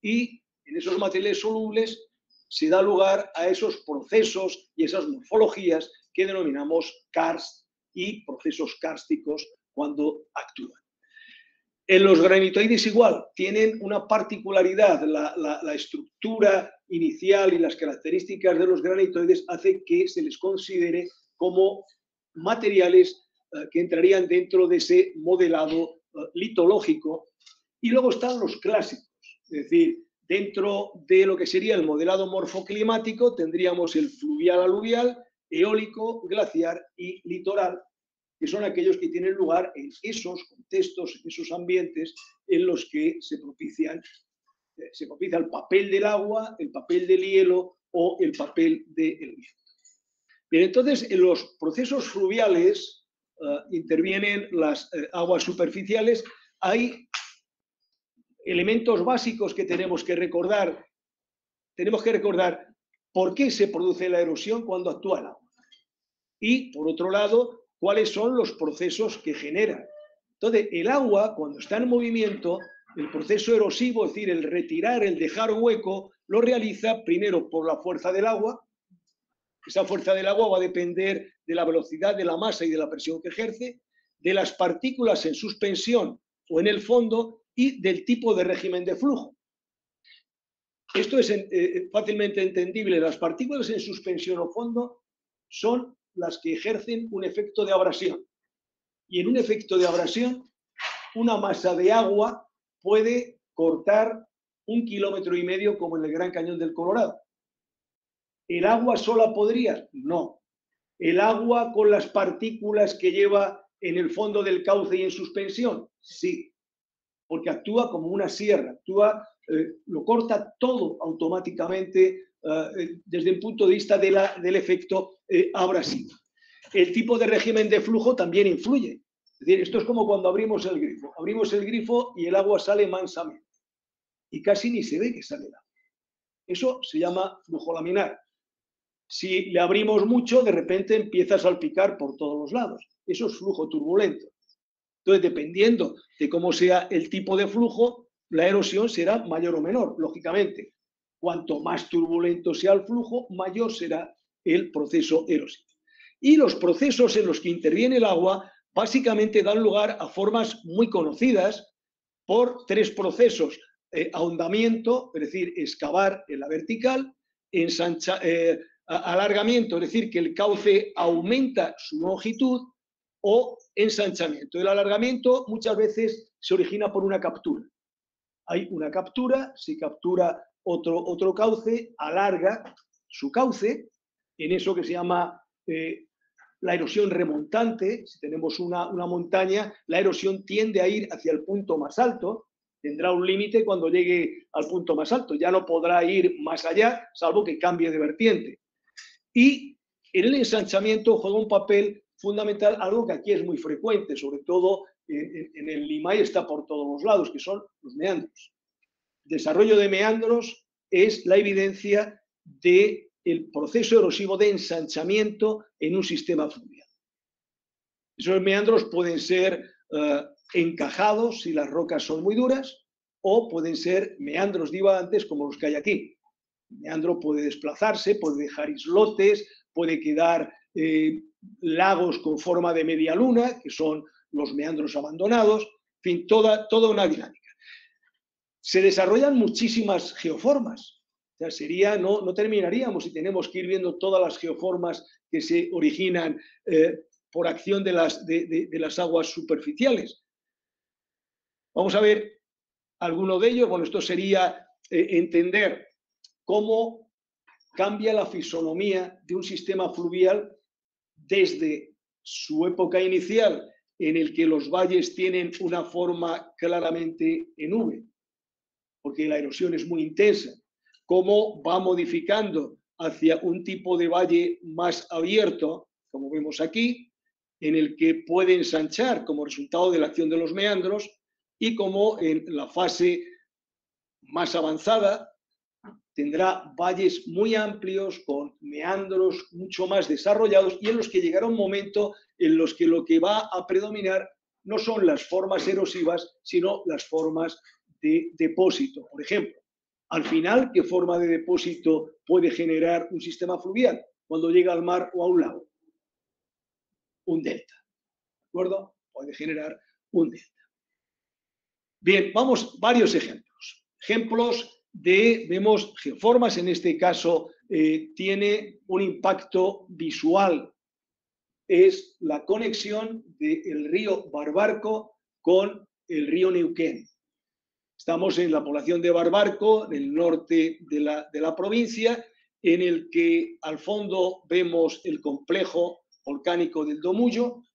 Y en esos materiales solubles se da lugar a esos procesos y esas morfologías que denominamos karst y procesos kársticos cuando actúan. En los granitoides igual, tienen una particularidad, la estructura inicial y las características de los granitoides hace que se les considere como materiales que entrarían dentro de ese modelado litológico. Y luego están los clásicos, es decir, dentro de lo que sería el modelado morfoclimático tendríamos el fluvial aluvial, eólico, glaciar y litoral, que son aquellos que tienen lugar en esos contextos, en esos ambientes en los que se propicia el papel del agua, el papel del hielo o el papel del viento. Bien, entonces, en los procesos fluviales intervienen las aguas superficiales. Hay elementos básicos que tenemos que recordar. Tenemos que recordar por qué se produce la erosión cuando actúa el agua. Y, por otro lado, cuáles son los procesos que generan. Entonces, el agua, cuando está en movimiento, el proceso erosivo, es decir, el retirar, el dejar hueco, lo realiza primero por la fuerza del agua. Esa fuerza del agua va a depender de la velocidad, de la masa y de la presión que ejerce, de las partículas en suspensión o en el fondo y del tipo de régimen de flujo. Esto es fácilmente entendible. Las partículas en suspensión o fondo son las que ejercen un efecto de abrasión. Y en un efecto de abrasión, una masa de agua puede cortar 1,5 kilómetros como en el Gran Cañón del Colorado. ¿El agua sola podría? No. ¿El agua con las partículas que lleva en el fondo del cauce y en suspensión? Sí, porque actúa como una sierra, lo corta todo automáticamente desde el punto de vista del efecto abrasivo. El tipo de régimen de flujo también influye. Es decir, esto es como cuando abrimos el grifo. Abrimos el grifo y el agua sale mansamente. Y casi ni se ve que sale el agua. Eso se llama flujo laminar. Si le abrimos mucho, de repente empieza a salpicar por todos los lados. Eso es flujo turbulento. Entonces, dependiendo de cómo sea el tipo de flujo, la erosión será mayor o menor, lógicamente. Cuanto más turbulento sea el flujo, mayor será el proceso erosivo. Y los procesos en los que interviene el agua básicamente dan lugar a formas muy conocidas por 3 procesos. Ahondamiento, es decir, excavar en la vertical, alargamiento, es decir, que el cauce aumenta su longitud, o ensanchamiento. El alargamiento muchas veces se origina por una captura. Hay una captura, se captura otro cauce, alarga su cauce, en eso que se llama la erosión remontante. Si tenemos una montaña, la erosión tiende a ir hacia el punto más alto, tendrá un límite cuando llegue al punto más alto, ya no podrá ir más allá, salvo que cambie de vertiente. Y en el ensanchamiento juega un papel fundamental, algo que aquí es muy frecuente, sobre todo en el Limay está por todos los lados, que son los meandros. El desarrollo de meandros es la evidencia del proceso erosivo de ensanchamiento en un sistema fluvial. Esos meandros pueden ser encajados si las rocas son muy duras, o pueden ser meandros divagantes como los que hay aquí. El meandro puede desplazarse, puede dejar islotes, puede quedar lagos con forma de media luna, que son los meandros abandonados, en fin, toda una dinámica. Se desarrollan muchísimas geoformas. O sea, no terminaríamos si tenemos que ir viendo todas las geoformas que se originan por acción de las aguas superficiales. Vamos a ver alguno de ellos. Bueno, esto sería entender cómo cambia la fisonomía de un sistema fluvial desde su época inicial, en el que los valles tienen una forma claramente en V, porque la erosión es muy intensa, cómo va modificando hacia un tipo de valle más abierto, como vemos aquí, en el que puede ensanchar como resultado de la acción de los meandros, y cómo en la fase más avanzada tendrá valles muy amplios con meandros mucho más desarrollados, y en los que llegará un momento en los que lo que va a predominar no son las formas erosivas, sino las formas de depósito. Por ejemplo, al final, ¿qué forma de depósito puede generar un sistema fluvial cuando llega al mar o a un lago? Un delta. ¿De acuerdo? Puede generar un delta. Bien, vamos, varios ejemplos. Ejemplos vemos, geoformas, en este caso tiene un impacto visual. Es la conexión del río Barbarco con el río Neuquén. Estamos en la población de Barbarco, en el norte de la provincia, en el que al fondo vemos el complejo volcánico del Domullo,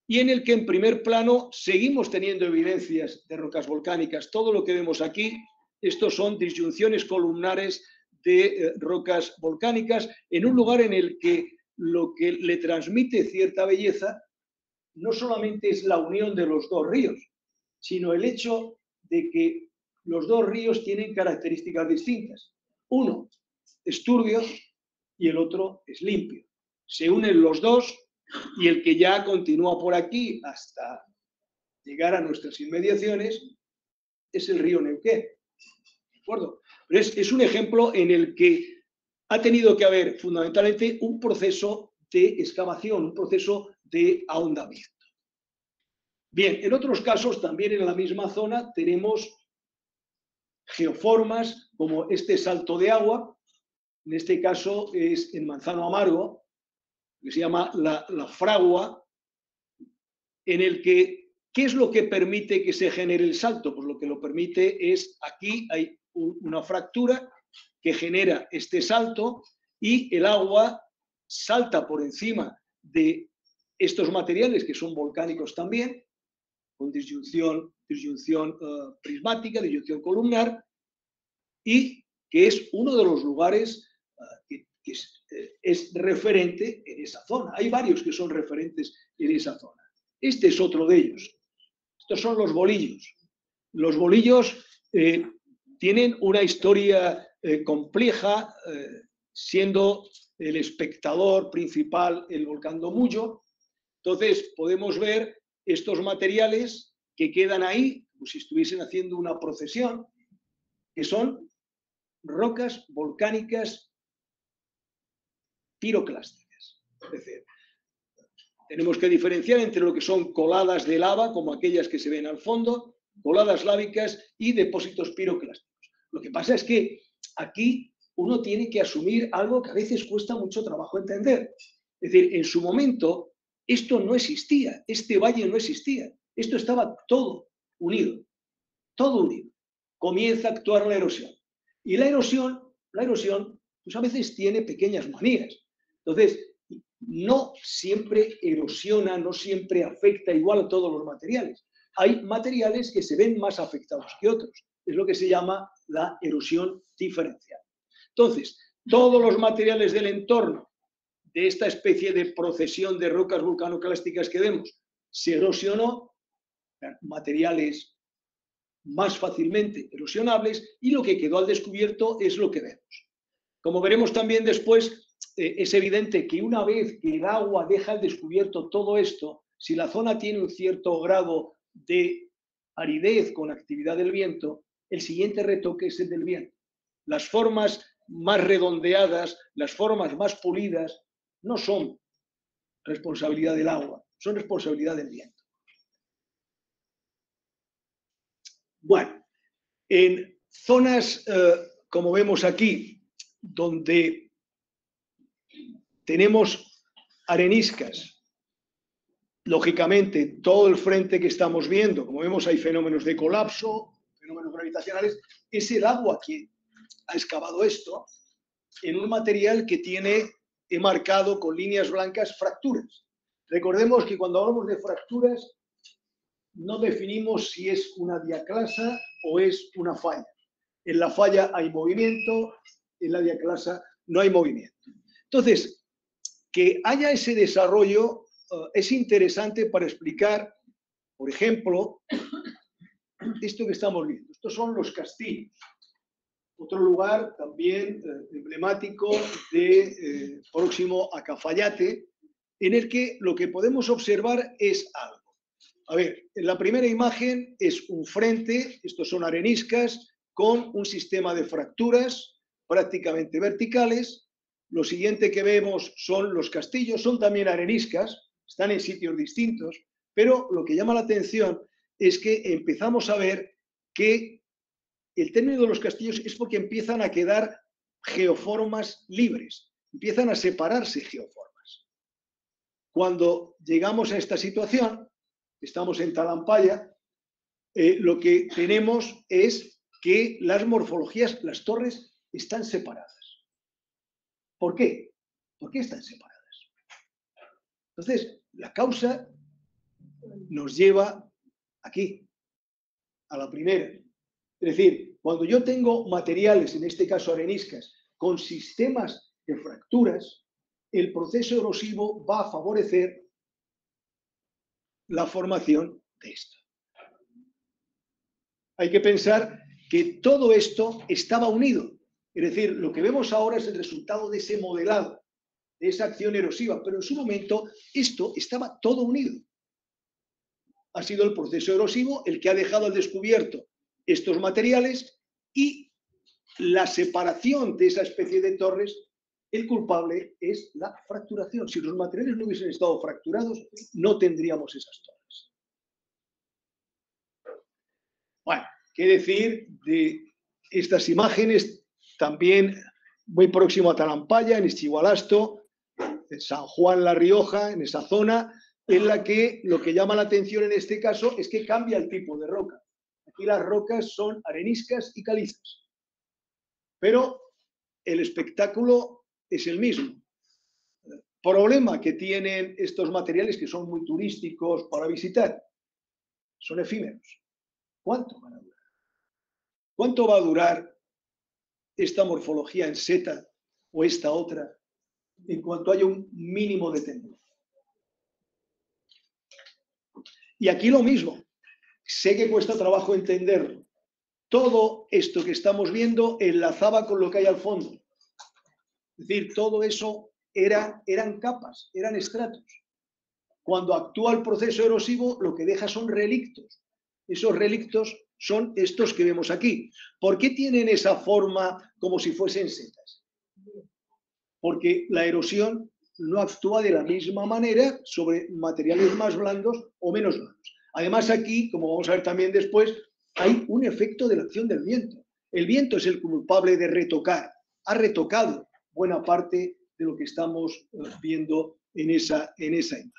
y en el que en primer plano seguimos teniendo evidencias de rocas volcánicas. Todo lo que vemos aquí, estos son disyunciones columnares de rocas volcánicas, en un lugar en el que lo que le transmite cierta belleza no solamente es la unión de los dos ríos, sino el hecho de que los dos ríos tienen características distintas. Uno es turbio y el otro es limpio. Se unen los dos y el que ya continúa por aquí hasta llegar a nuestras inmediaciones es el río Neuquén. ¿De acuerdo? Pero es un ejemplo en el que ha tenido que haber fundamentalmente un proceso de excavación, un proceso de ahondamiento. Bien, en otros casos, también en la misma zona, tenemos geoformas como este salto de agua. En este caso es en Manzano Amargo, que se llama la fragua, en el que, ¿qué es lo que permite que se genere el salto? Pues lo que lo permite es, aquí hay una fractura que genera este salto y el agua salta por encima de estos materiales que son volcánicos también, con disyunción prismática, disyunción columnar, y que es uno de los lugares que es referente en esa zona. Hay varios que son referentes en esa zona. Este es otro de ellos. Estos son los bolillos. Los bolillos tienen una historia compleja, siendo el espectador principal el volcán Domullo. Entonces podemos ver estos materiales que quedan ahí, como si estuviesen haciendo una procesión, que son rocas volcánicas piroclásticas. Es decir, tenemos que diferenciar entre lo que son coladas de lava, como aquellas que se ven al fondo, coladas lávicas y depósitos piroclásticos. Lo que pasa es que aquí uno tiene que asumir algo que a veces cuesta mucho trabajo entender. Es decir, en su momento esto no existía, este valle no existía, esto estaba todo unido, todo unido. Comienza a actuar la erosión. Y la erosión, pues a veces tiene pequeñas manías. Entonces, no siempre erosiona, no siempre afecta igual a todos los materiales. Hay materiales que se ven más afectados que otros. Es lo que se llama la erosión diferencial. Entonces, todos los materiales del entorno de esta especie de procesión de rocas vulcanoclásticas que vemos se erosionó, materiales más fácilmente erosionables, y lo que quedó al descubierto es lo que vemos. Como veremos también después, es evidente que una vez que el agua deja al descubierto todo esto, si la zona tiene un cierto grado de aridez con actividad del viento, el siguiente retoque es el del viento. Las formas más redondeadas, las formas más pulidas, no son responsabilidad del agua, son responsabilidad del viento. Bueno, en zonas, como vemos aquí, donde tenemos areniscas, lógicamente todo el frente que estamos viendo, como vemos hay fenómenos de colapso, fenómenos gravitacionales, es el agua quien ha excavado esto en un material que tiene, he marcado con líneas blancas, fracturas. Recordemos que cuando hablamos de fracturas no definimos si es una diaclasa o es una falla. En la falla hay movimiento, en la diaclasa no hay movimiento. Entonces, que haya ese desarrollo es interesante para explicar, por ejemplo, esto que estamos viendo. Estos son los castillos. Otro lugar también emblemático próximo a Cafayate, en el que lo que podemos observar es algo. A ver, en la primera imagen es un frente, estos son areniscas, con un sistema de fracturas prácticamente verticales. Lo siguiente que vemos son los castillos, son también areniscas, están en sitios distintos, pero lo que llama la atención es que empezamos a ver que el término de los castillos es porque empiezan a quedar geoformas libres, empiezan a separarse geoformas. Cuando llegamos a esta situación, estamos en Talampaya, lo que tenemos es que las morfologías, las torres, están separadas. ¿Por qué? ¿Por qué están separadas? Entonces, la causa nos lleva aquí, a la primera. Es decir, cuando yo tengo materiales, en este caso areniscas, con sistemas de fracturas, el proceso erosivo va a favorecer la formación de esto. Hay que pensar que todo esto estaba unido. Es decir, lo que vemos ahora es el resultado de ese modelado, de esa acción erosiva, pero en su momento esto estaba todo unido. Ha sido el proceso erosivo el que ha dejado al descubierto estos materiales y la separación de esa especie de torres, el culpable es la fracturación. Si los materiales no hubiesen estado fracturados, no tendríamos esas torres. Bueno, qué decir de estas imágenes, también muy próximo a Talampaya, en Eschihualasto, en San Juan La Rioja, en esa zona, en la que lo que llama la atención en este caso es que cambia el tipo de roca. Aquí las rocas son areniscas y calizas. Pero el espectáculo es el mismo. Problema que tienen estos materiales que son muy turísticos para visitar. Son efímeros. ¿Cuánto van a durar? ¿Cuánto va a durar esta morfología en seta o esta otra en cuanto haya un mínimo de tendencia? Y aquí lo mismo. Sé que cuesta trabajo entenderlo. Todo esto que estamos viendo enlazaba con lo que hay al fondo. Es decir, todo eso eran capas, eran estratos. Cuando actúa el proceso erosivo, lo que deja son relictos. Esos relictos son estos que vemos aquí. ¿Por qué tienen esa forma como si fuesen setas? Porque la erosión no actúa de la misma manera sobre materiales más blandos o menos blandos. Además, aquí, como vamos a ver también después, hay un efecto de la acción del viento. El viento es el culpable de retocar. Ha retocado buena parte de lo que estamos viendo en esa imagen.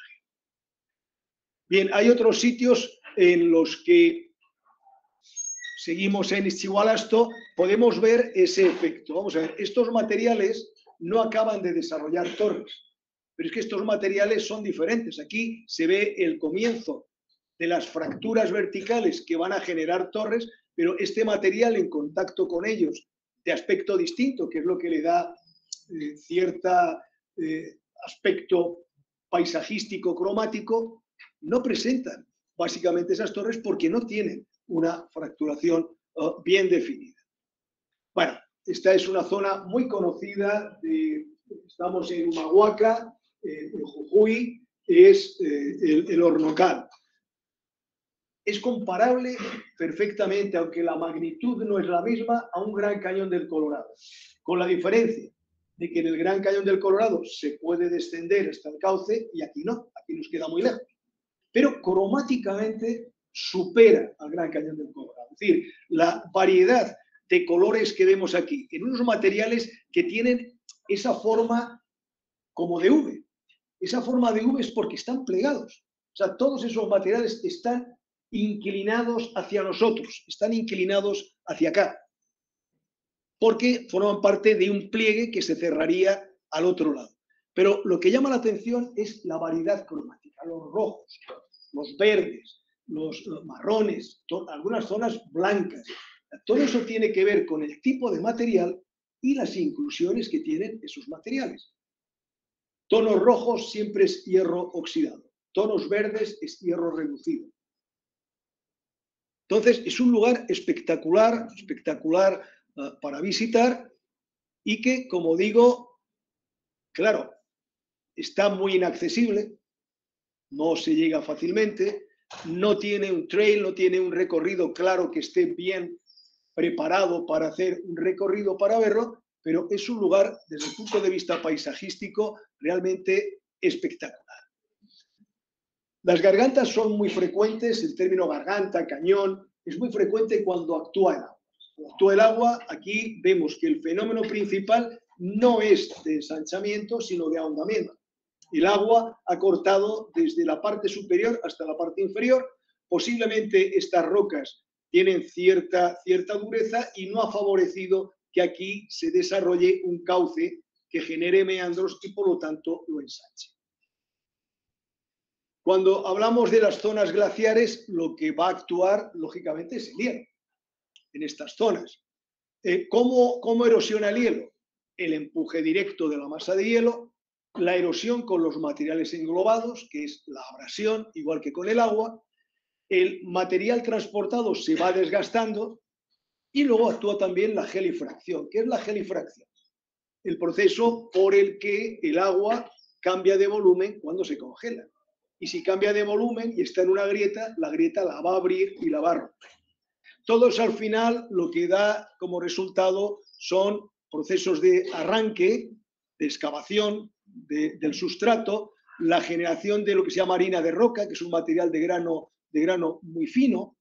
Bien, hay otros sitios en los que seguimos en Eschihualasto, podemos ver ese efecto. Vamos a ver, estos materiales no acaban de desarrollar torres, pero es que estos materiales son diferentes. Aquí se ve el comienzo de las fracturas verticales que van a generar torres, pero este material en contacto con ellos, de aspecto distinto, que es lo que le da cierto aspecto paisajístico, cromático, no presentan básicamente esas torres porque no tienen una fracturación bien definida. Bueno, esta es una zona muy conocida, estamos en Humahuaca, en Jujuy, es el Hornocal. Es comparable perfectamente, aunque la magnitud no es la misma, a un Gran Cañón del Colorado, con la diferencia de que en el Gran Cañón del Colorado se puede descender hasta el cauce y aquí no, aquí nos queda muy lejos. Pero cromáticamente supera al Gran Cañón del Colorado. Es decir, la variedad de colores que vemos aquí, en unos materiales que tienen esa forma como de V. Esa forma de V es porque están plegados. O sea, todos esos materiales están inclinados hacia nosotros, están inclinados hacia acá, porque forman parte de un pliegue que se cerraría al otro lado. Pero lo que llama la atención es la variedad cromática, los rojos, los verdes, los marrones, algunas zonas blancas. Todo eso tiene que ver con el tipo de material y las inclusiones que tienen esos materiales. Tonos rojos siempre es hierro oxidado, tonos verdes es hierro reducido. Entonces, es un lugar espectacular para visitar y que, como digo, claro, está muy inaccesible, no se llega fácilmente, no tiene un trail, no tiene un recorrido claro que esté bien preparado para hacer un recorrido para verlo, pero es un lugar, desde el punto de vista paisajístico, realmente espectacular. Las gargantas son muy frecuentes, el término garganta, cañón, es muy frecuente cuando actúa el agua. Cuando actúa el agua, aquí vemos que el fenómeno principal no es de ensanchamiento, sino de ahondamiento. El agua ha cortado desde la parte superior hasta la parte inferior. Posiblemente estas rocas tienen cierta dureza y no ha favorecido que aquí se desarrolle un cauce que genere meandros y por lo tanto lo ensanche. Cuando hablamos de las zonas glaciares, lo que va a actuar, lógicamente, es el hielo en estas zonas. ¿Cómo erosiona el hielo? El empuje directo de la masa de hielo, la erosión con los materiales englobados, que es la abrasión, igual que con el agua, el material transportado se va desgastando y luego actúa también la gelifracción. ¿Qué es la gelifracción? El proceso por el que el agua cambia de volumen cuando se congela. Y si cambia de volumen y está en una grieta, la grieta la va a abrir y la va a romper. Todo eso al final lo que da como resultado son procesos de arranque, de excavación del sustrato, la generación de lo que se llama harina de roca, que es un material de grano muy fino,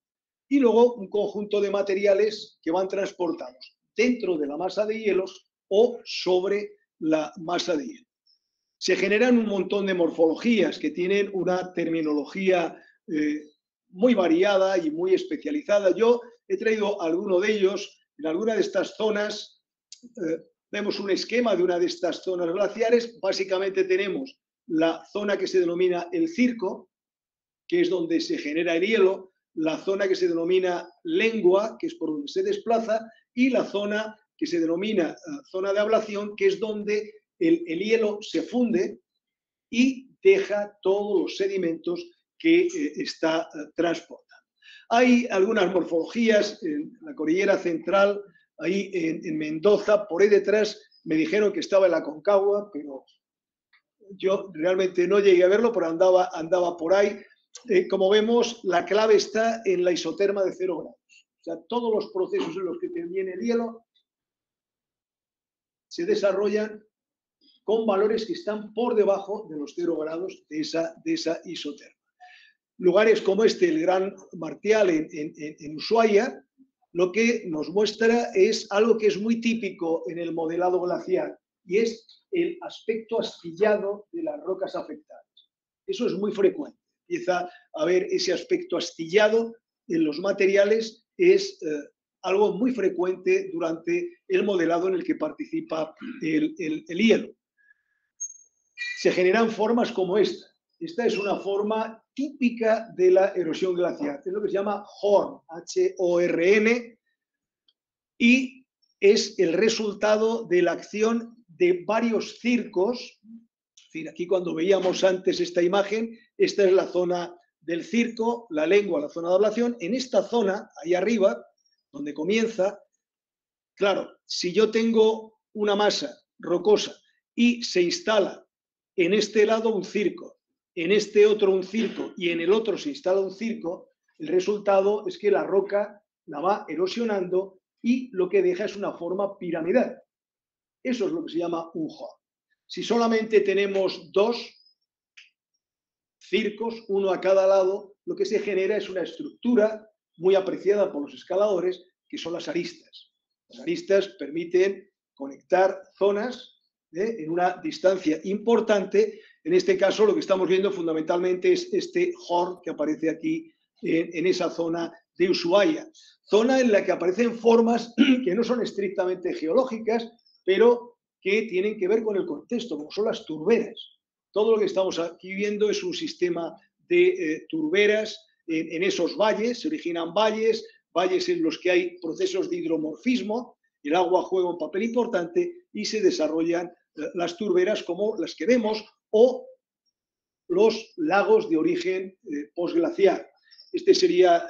y luego un conjunto de materiales que van transportados dentro de la masa de hielos o sobre la masa de hielo. Se generan un montón de morfologías que tienen una terminología muy variada y muy especializada. Yo he traído alguno de ellos. En alguna de estas zonas vemos un esquema de una de estas zonas glaciares. Básicamente tenemos la zona que se denomina el circo, que es donde se genera el hielo, la zona que se denomina lengua, que es por donde se desplaza, y la zona que se denomina zona de ablación, que es donde el hielo se funde y deja todos los sedimentos que está transportando. Hay algunas morfologías en la cordillera central, ahí en Mendoza, por ahí detrás me dijeron que estaba en la Concagua, pero yo realmente no llegué a verlo, pero andaba por ahí. Como vemos, la clave está en la isoterma de 0 grados. O sea, todos los procesos en los que interviene el hielo se desarrollan con valores que están por debajo de los 0 grados de esa isoterma. Lugares como el Gran Martial en Ushuaia, lo que nos muestra es algo que es muy típico en el modelado glaciar, y es el aspecto astillado de las rocas afectadas. Eso es muy frecuente. Empieza a haber ese aspecto astillado en los materiales, es algo muy frecuente durante el modelado en el que participa el hielo. Se generan formas como esta. Esta es una forma típica de la erosión glaciar. Es lo que se llama horn, H-O-R-N, y es el resultado de la acción de varios circos. Es decir, aquí cuando veíamos antes esta imagen, esta es la zona del circo, la lengua, la zona de ablación. En esta zona, ahí arriba, donde comienza, claro, si yo tengo una masa rocosa y se instala en este lado un circo, en este otro un circo y en el otro se instala un circo, el resultado es que la roca la va erosionando y lo que deja es una forma piramidal. Eso es lo que se llama un horn. Si solamente tenemos 2 circos, uno a cada lado, lo que se genera es una estructura muy apreciada por los escaladores, que son las aristas. Las aristas permiten conectar zonas en una distancia importante. En este caso, lo que estamos viendo fundamentalmente es este horn que aparece aquí en esa zona de Ushuaia. Zona en la que aparecen formas que no son estrictamente geológicas, pero que tienen que ver con el contexto, como son las turberas. Todo lo que estamos aquí viendo es un sistema de turberas en esos valles. Se originan valles en los que hay procesos de hidromorfismo, el agua juega un papel importante y se desarrollan las turberas como las que vemos o los lagos de origen posglaciar. Este sería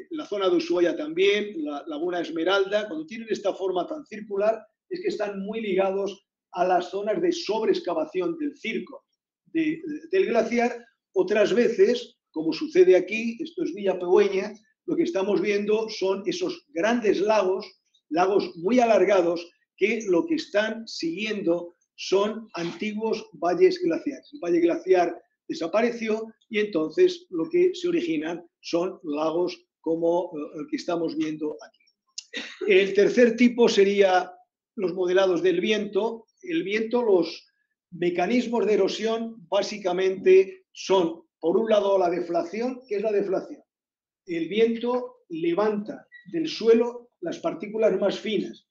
la zona de Ushuaia también, la Laguna Esmeralda. Cuando tienen esta forma tan circular es que están muy ligados a las zonas de sobreexcavación del circo del glaciar. Otras veces, como sucede aquí, esto es Villa Pehueña, lo que estamos viendo son esos grandes lagos muy alargados, que lo que están siguiendo son antiguos valles glaciares. El valle glaciar desapareció y entonces lo que se originan son lagos como el que estamos viendo aquí. El tercer tipo sería los modelados del viento. El viento, los mecanismos de erosión básicamente son, por un lado, la deflación. ¿Qué es la deflación? El viento levanta del suelo las partículas más finas.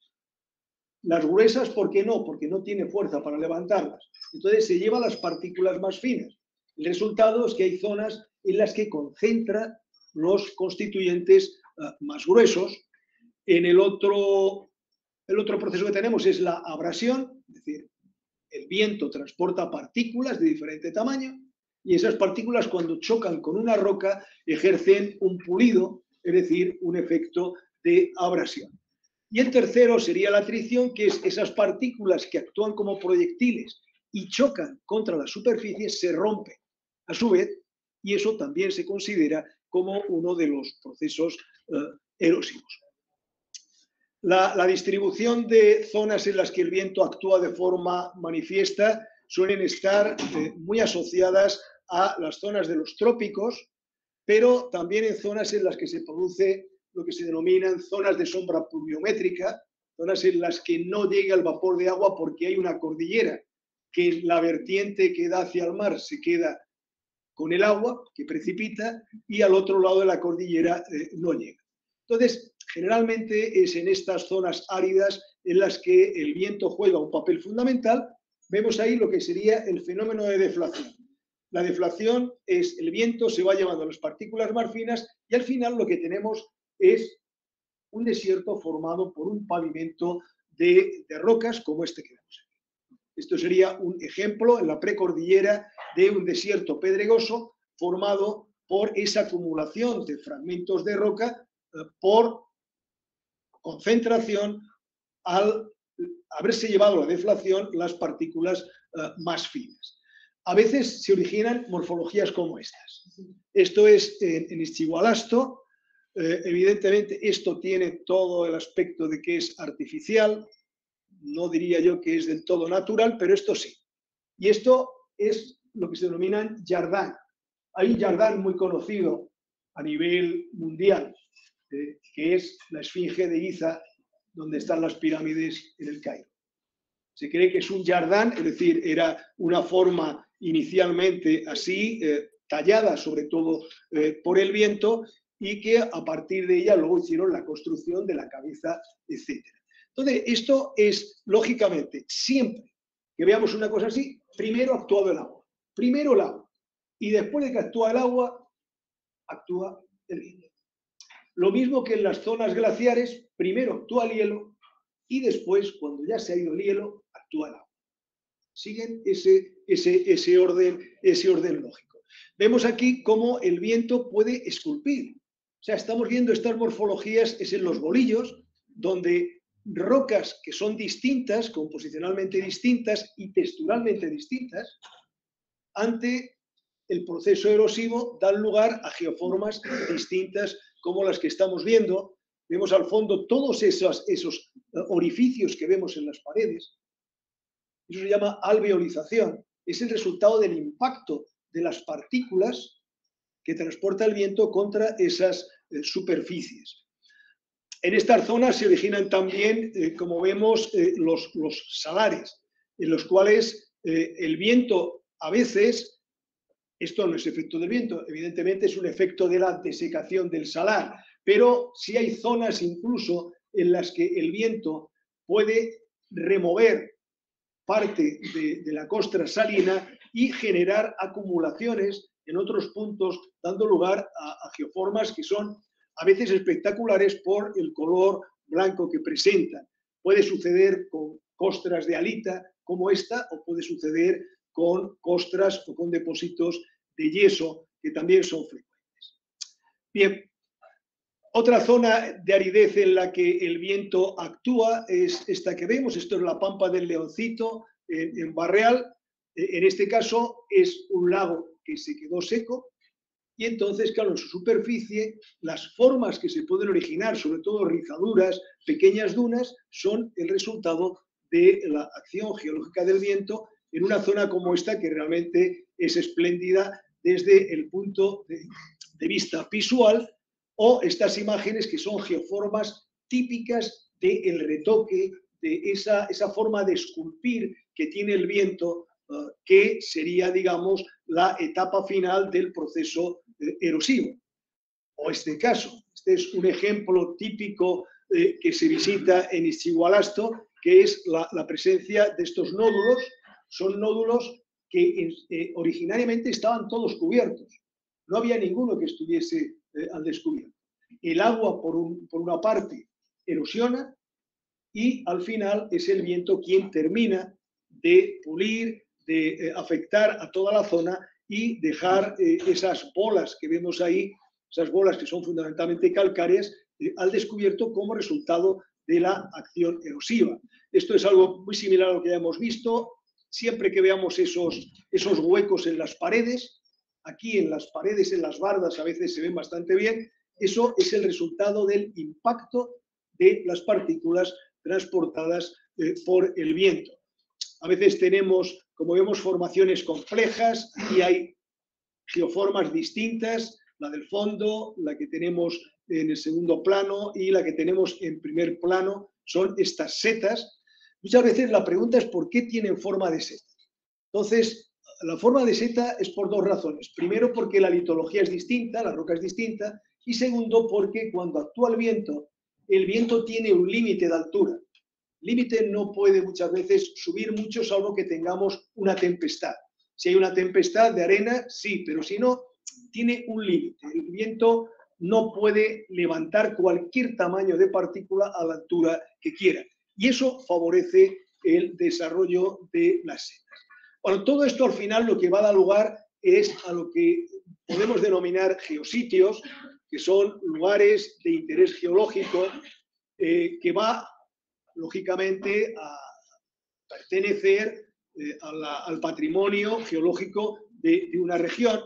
Las gruesas, ¿por qué no? Porque no tiene fuerza para levantarlas. Entonces se lleva las partículas más finas. El resultado es que hay zonas en las que concentra los constituyentes más gruesos. El otro proceso que tenemos es la abrasión, es decir, el viento transporta partículas de diferente tamaño y esas partículas, cuando chocan con una roca, ejercen un pulido, es decir, un efecto de abrasión. Y el tercero sería la atrición, que es esas partículas que actúan como proyectiles y chocan contra la superficie, se rompen a su vez, y eso también se considera como uno de los procesos erosivos. La distribución de zonas en las que el viento actúa de forma manifiesta suelen estar muy asociadas a las zonas de los trópicos, pero también en zonas en las que se produce lo que se denominan zonas de sombra pluviométrica, zonas en las que no llega el vapor de agua porque hay una cordillera, que la vertiente que da hacia el mar se queda con el agua que precipita y al otro lado de la cordillera no llega. Entonces, generalmente es en estas zonas áridas en las que el viento juega un papel fundamental. Vemos ahí lo que sería el fenómeno de deflación. La deflación es el viento se va llevando las partículas más finas y al final lo que tenemos es un desierto formado por un pavimento de rocas como este que vemos aquí. Esto sería un ejemplo en la precordillera de un desierto pedregoso formado por esa acumulación de fragmentos de roca por concentración al haberse llevado la deflación las partículas más finas. A veces se originan morfologías como estas. Esto es en Ischigualasto. Evidentemente esto tiene todo el aspecto de que es artificial. No diría yo que es del todo natural, pero esto sí. Y esto es lo que se denominan jardán. Hay un jardán muy conocido a nivel mundial, que es la Esfinge de Giza, donde están las pirámides en el Cairo. Se cree que es un jardán, es decir, era una forma inicialmente así, tallada sobre todo por el viento, y que a partir de ella luego hicieron la construcción de la cabeza, etc. Entonces, esto es, lógicamente, siempre que veamos una cosa así, primero ha actuado el agua. Primero el agua. Y después de que actúa el agua, actúa el viento. Lo mismo que en las zonas glaciares, primero actúa el hielo y después, cuando ya se ha ido el hielo, actúa el agua. Siguen ese orden lógico. Vemos aquí cómo el viento puede esculpir. O sea, estamos viendo estas morfologías, es en los bolillos, donde rocas que son distintas, composicionalmente distintas y texturalmente distintas, ante el proceso erosivo dan lugar a geoformas distintas como las que estamos viendo. Vemos al fondo todos esos orificios que vemos en las paredes. Eso se llama alveolización. Es el resultado del impacto de las partículas que transporta el viento contra esas superficies. En estas zonas se originan también, como vemos, los salares, en los cuales el viento a veces, esto no es efecto del viento, evidentemente es un efecto de la desecación del salar, pero sí hay zonas incluso en las que el viento puede remover parte de la costra salina y generar acumulaciones en otros puntos, dando lugar a geoformas que son a veces espectaculares por el color blanco que presentan. Puede suceder con costras de halita como esta, o puede suceder con costras o con depósitos de yeso que también son frecuentes. Bien, otra zona de aridez en la que el viento actúa es esta que vemos. Esto es la Pampa del Leoncito en Barreal. En este caso es un lago que se quedó seco y entonces, claro, en su superficie, las formas que se pueden originar, sobre todo rizaduras, pequeñas dunas, son el resultado de la acción geológica del viento en una zona como esta, que realmente es espléndida desde el punto de vista visual, o estas imágenes que son geoformas típicas del retoque, de esa forma de esculpir que tiene el viento, que sería, digamos, la etapa final del proceso erosivo. O este caso, este es un ejemplo típico que se visita en Ischigualasto, que es la presencia de estos nódulos. Son nódulos que originariamente estaban todos cubiertos. No había ninguno que estuviese al descubierto. El agua, por una parte, erosiona y al final es el viento quien termina de pulir, de afectar a toda la zona y dejar esas bolas que vemos ahí, esas bolas que son fundamentalmente calcáreas, al descubierto como resultado de la acción erosiva. Esto es algo muy similar a lo que ya hemos visto. Siempre que veamos esos huecos en las paredes, aquí en las paredes, en las bardas, a veces se ven bastante bien, eso es el resultado del impacto de las partículas transportadas por el viento. A veces tenemos, como vemos, formaciones complejas y hay geoformas distintas, la del fondo, la que tenemos en el segundo plano y la que tenemos en primer plano, son estas setas. Muchas veces la pregunta es ¿por qué tienen forma de seta? Entonces, la forma de seta es por dos razones. Primero, porque la litología es distinta, la roca es distinta, y segundo, porque cuando actúa el viento tiene un límite de altura. El límite no puede muchas veces subir mucho, salvo que tengamos una tempestad. Si hay una tempestad de arena, sí, pero si no, tiene un límite. El viento no puede levantar cualquier tamaño de partícula a la altura que quiera. Y eso favorece el desarrollo de las setas. Bueno, todo esto al final lo que va a dar lugar es a lo que podemos denominar geositios, que son lugares de interés geológico que va, lógicamente, a pertenecer al patrimonio geológico de una región.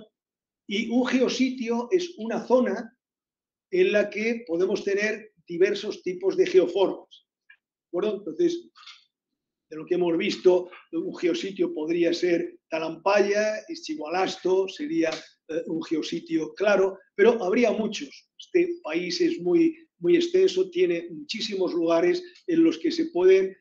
Y un geositio es una zona en la que podemos tener diversos tipos de geoformas. ¿De Entonces, de lo que hemos visto, un geositio podría ser Talampaya, Ischigualasto sería un geositio claro, pero habría muchos. Este país es muy extenso, tiene muchísimos lugares en los que se pueden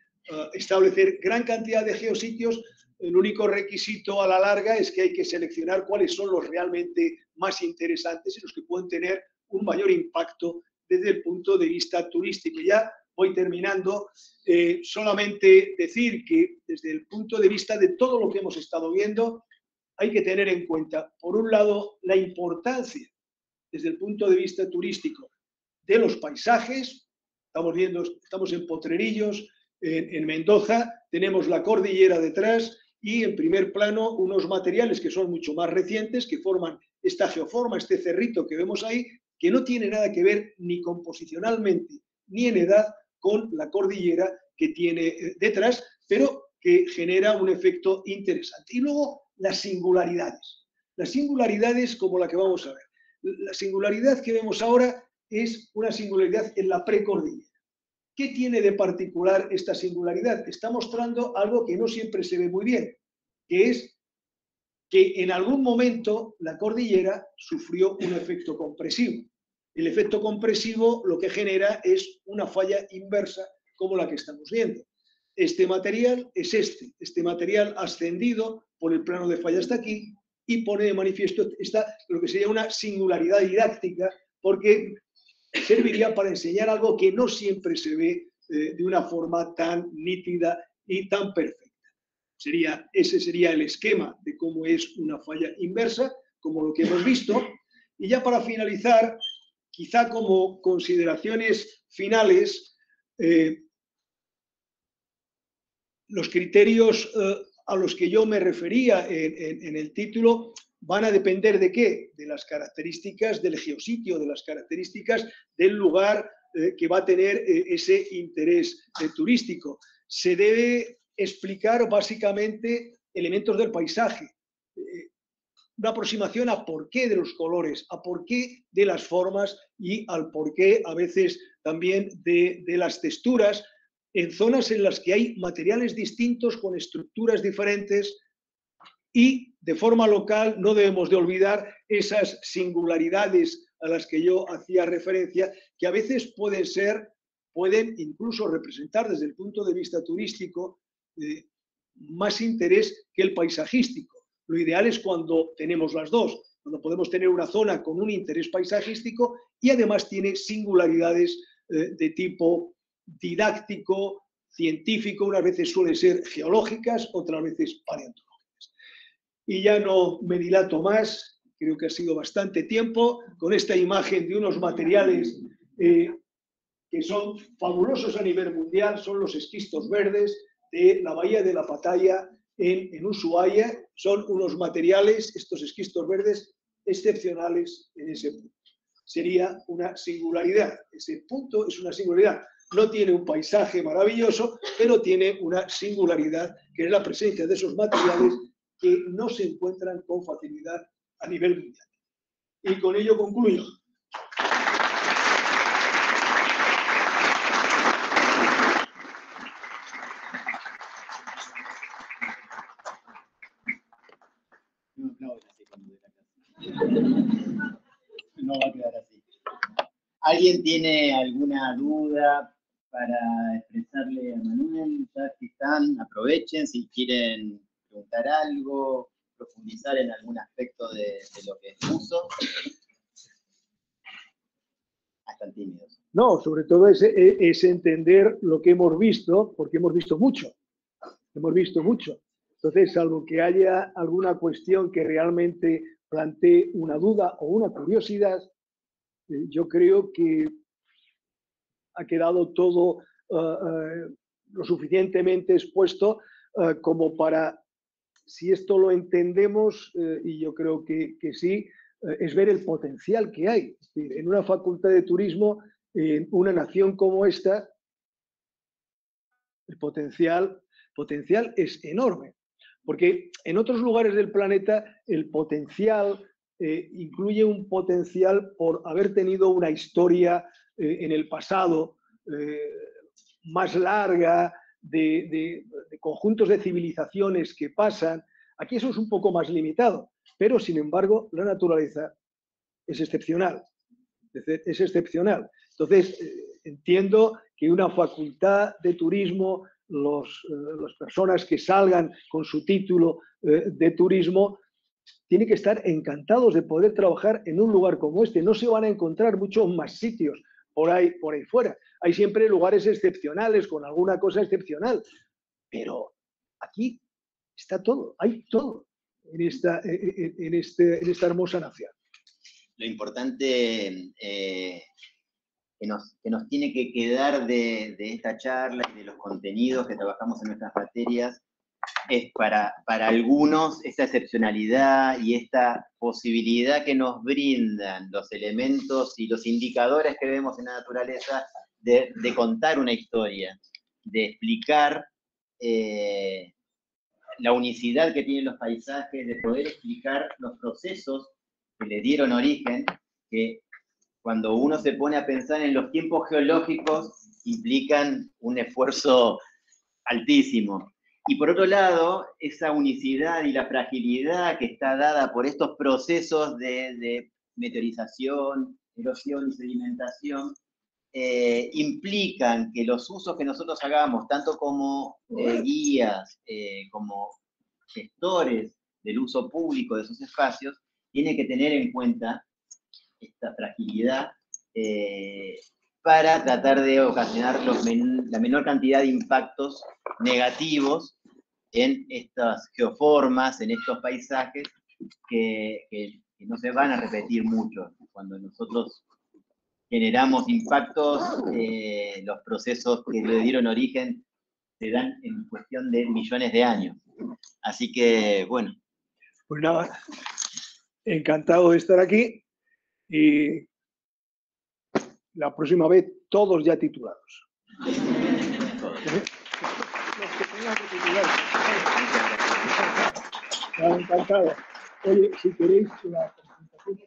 establecer gran cantidad de geositios. El único requisito a la larga es que hay que seleccionar cuáles son los realmente más interesantes y los que pueden tener un mayor impacto desde el punto de vista turístico. Ya voy terminando. Solamente decir que desde el punto de vista de todo lo que hemos estado viendo, hay que tener en cuenta, por un lado, la importancia desde el punto de vista turístico de los paisajes. Estamos en Potrerillos, en Mendoza, tenemos la cordillera detrás y en primer plano unos materiales que son mucho más recientes, que forman esta geoforma, este cerrito que vemos ahí, que no tiene nada que ver ni composicionalmente ni en edad con la cordillera que tiene detrás, pero que genera un efecto interesante. Y luego las singularidades. Las singularidades como la que vamos a ver. La singularidad que vemos ahora es una singularidad en la precordillera. ¿Qué tiene de particular esta singularidad? Está mostrando algo que no siempre se ve muy bien, que es que en algún momento la cordillera sufrió un efecto compresivo. El efecto compresivo lo que genera es una falla inversa como la que estamos viendo. Este material es este material ascendido por el plano de falla hasta aquí y pone de manifiesto lo que sería una singularidad didáctica, porque serviría para enseñar algo que no siempre se ve de una forma tan nítida y tan perfecta. Ese sería el esquema de cómo es una falla inversa, como lo que hemos visto. Y ya para finalizar, quizá como consideraciones finales, los criterios a los que yo me refería en el título van a depender ¿de qué? De las características del geositio, de las características del lugar que va a tener ese interés turístico. Se debe explicar básicamente elementos del paisaje. una aproximación a por qué de los colores, a por qué de las formas y al porqué a veces también de las texturas, en zonas en las que hay materiales distintos con estructuras diferentes y de forma local no debemos de olvidar esas singularidades a las que yo hacía referencia, que a veces pueden incluso representar desde el punto de vista turístico más interés que el paisajístico. Lo ideal es cuando tenemos las dos, cuando podemos tener una zona con un interés paisajístico y además tiene singularidades de tipo didáctico, científico, unas veces suelen ser geológicas, otras veces paleontológicas. Y ya no me dilato más, creo que ha sido bastante tiempo, con esta imagen de unos materiales que son fabulosos a nivel mundial, son los esquistos verdes de la bahía de La Pattaya en Ushuaia. Son unos materiales, estos esquistos verdes, excepcionales en ese punto. Sería una singularidad. Ese punto es una singularidad. No tiene un paisaje maravilloso, pero tiene una singularidad, que es la presencia de esos materiales que no se encuentran con facilidad a nivel mundial. Y con ello concluyo. No va a quedar así. ¿Alguien tiene alguna duda para expresarle a Manuel? Ya que están, aprovechen si quieren preguntar algo, profundizar en algún aspecto de lo que expuso. Están tímidos. No, sobre todo es entender lo que hemos visto, porque hemos visto mucho. Hemos visto mucho. Entonces, salvo que haya alguna cuestión que realmente plantee una duda o una curiosidad, yo creo que ha quedado todo lo suficientemente expuesto como para, si esto lo entendemos, y yo creo que sí, es ver el potencial que hay. Es decir, en una facultad de turismo, en una nación como esta, el potencial es enorme. Porque en otros lugares del planeta el potencial incluye un potencial por haber tenido una historia en el pasado más larga, de conjuntos de civilizaciones que pasan. Aquí eso es un poco más limitado, pero sin embargo la naturaleza es excepcional. Es excepcional. Entonces, entiendo que una facultad de turismo, las personas que salgan con su título de turismo, tienen que estar encantados de poder trabajar en un lugar como este. No se van a encontrar muchos más sitios por ahí fuera. Hay siempre lugares excepcionales, con alguna cosa excepcional, pero aquí está todo, hay todo en esta hermosa nación. Lo importante que nos tiene que quedar de esta charla y de los contenidos que trabajamos en nuestras materias es para algunos esta excepcionalidad y esta posibilidad que nos brindan los elementos y los indicadores que vemos en la naturaleza de contar una historia, de explicar la unicidad que tienen los paisajes, de poder explicar los procesos que le dieron origen, que cuando uno se pone a pensar en los tiempos geológicos implican un esfuerzo altísimo. Y por otro lado, esa unicidad y la fragilidad que está dada por estos procesos de meteorización, erosión y sedimentación, implican que los usos que nosotros hagamos, tanto como guías, como gestores del uso público de esos espacios, tiene que tener en cuenta esta fragilidad para tratar de ocasionar la menor cantidad de impactos negativos en estas geoformas, en estos paisajes que no se van a repetir mucho. Cuando nosotros generamos impactos, los procesos que le dieron origen se dan en cuestión de millones de años. Así que, bueno. Pues nada, encantado de estar aquí y la próxima vez todos ya titulados. Encantado. Oye, si queréis la presentación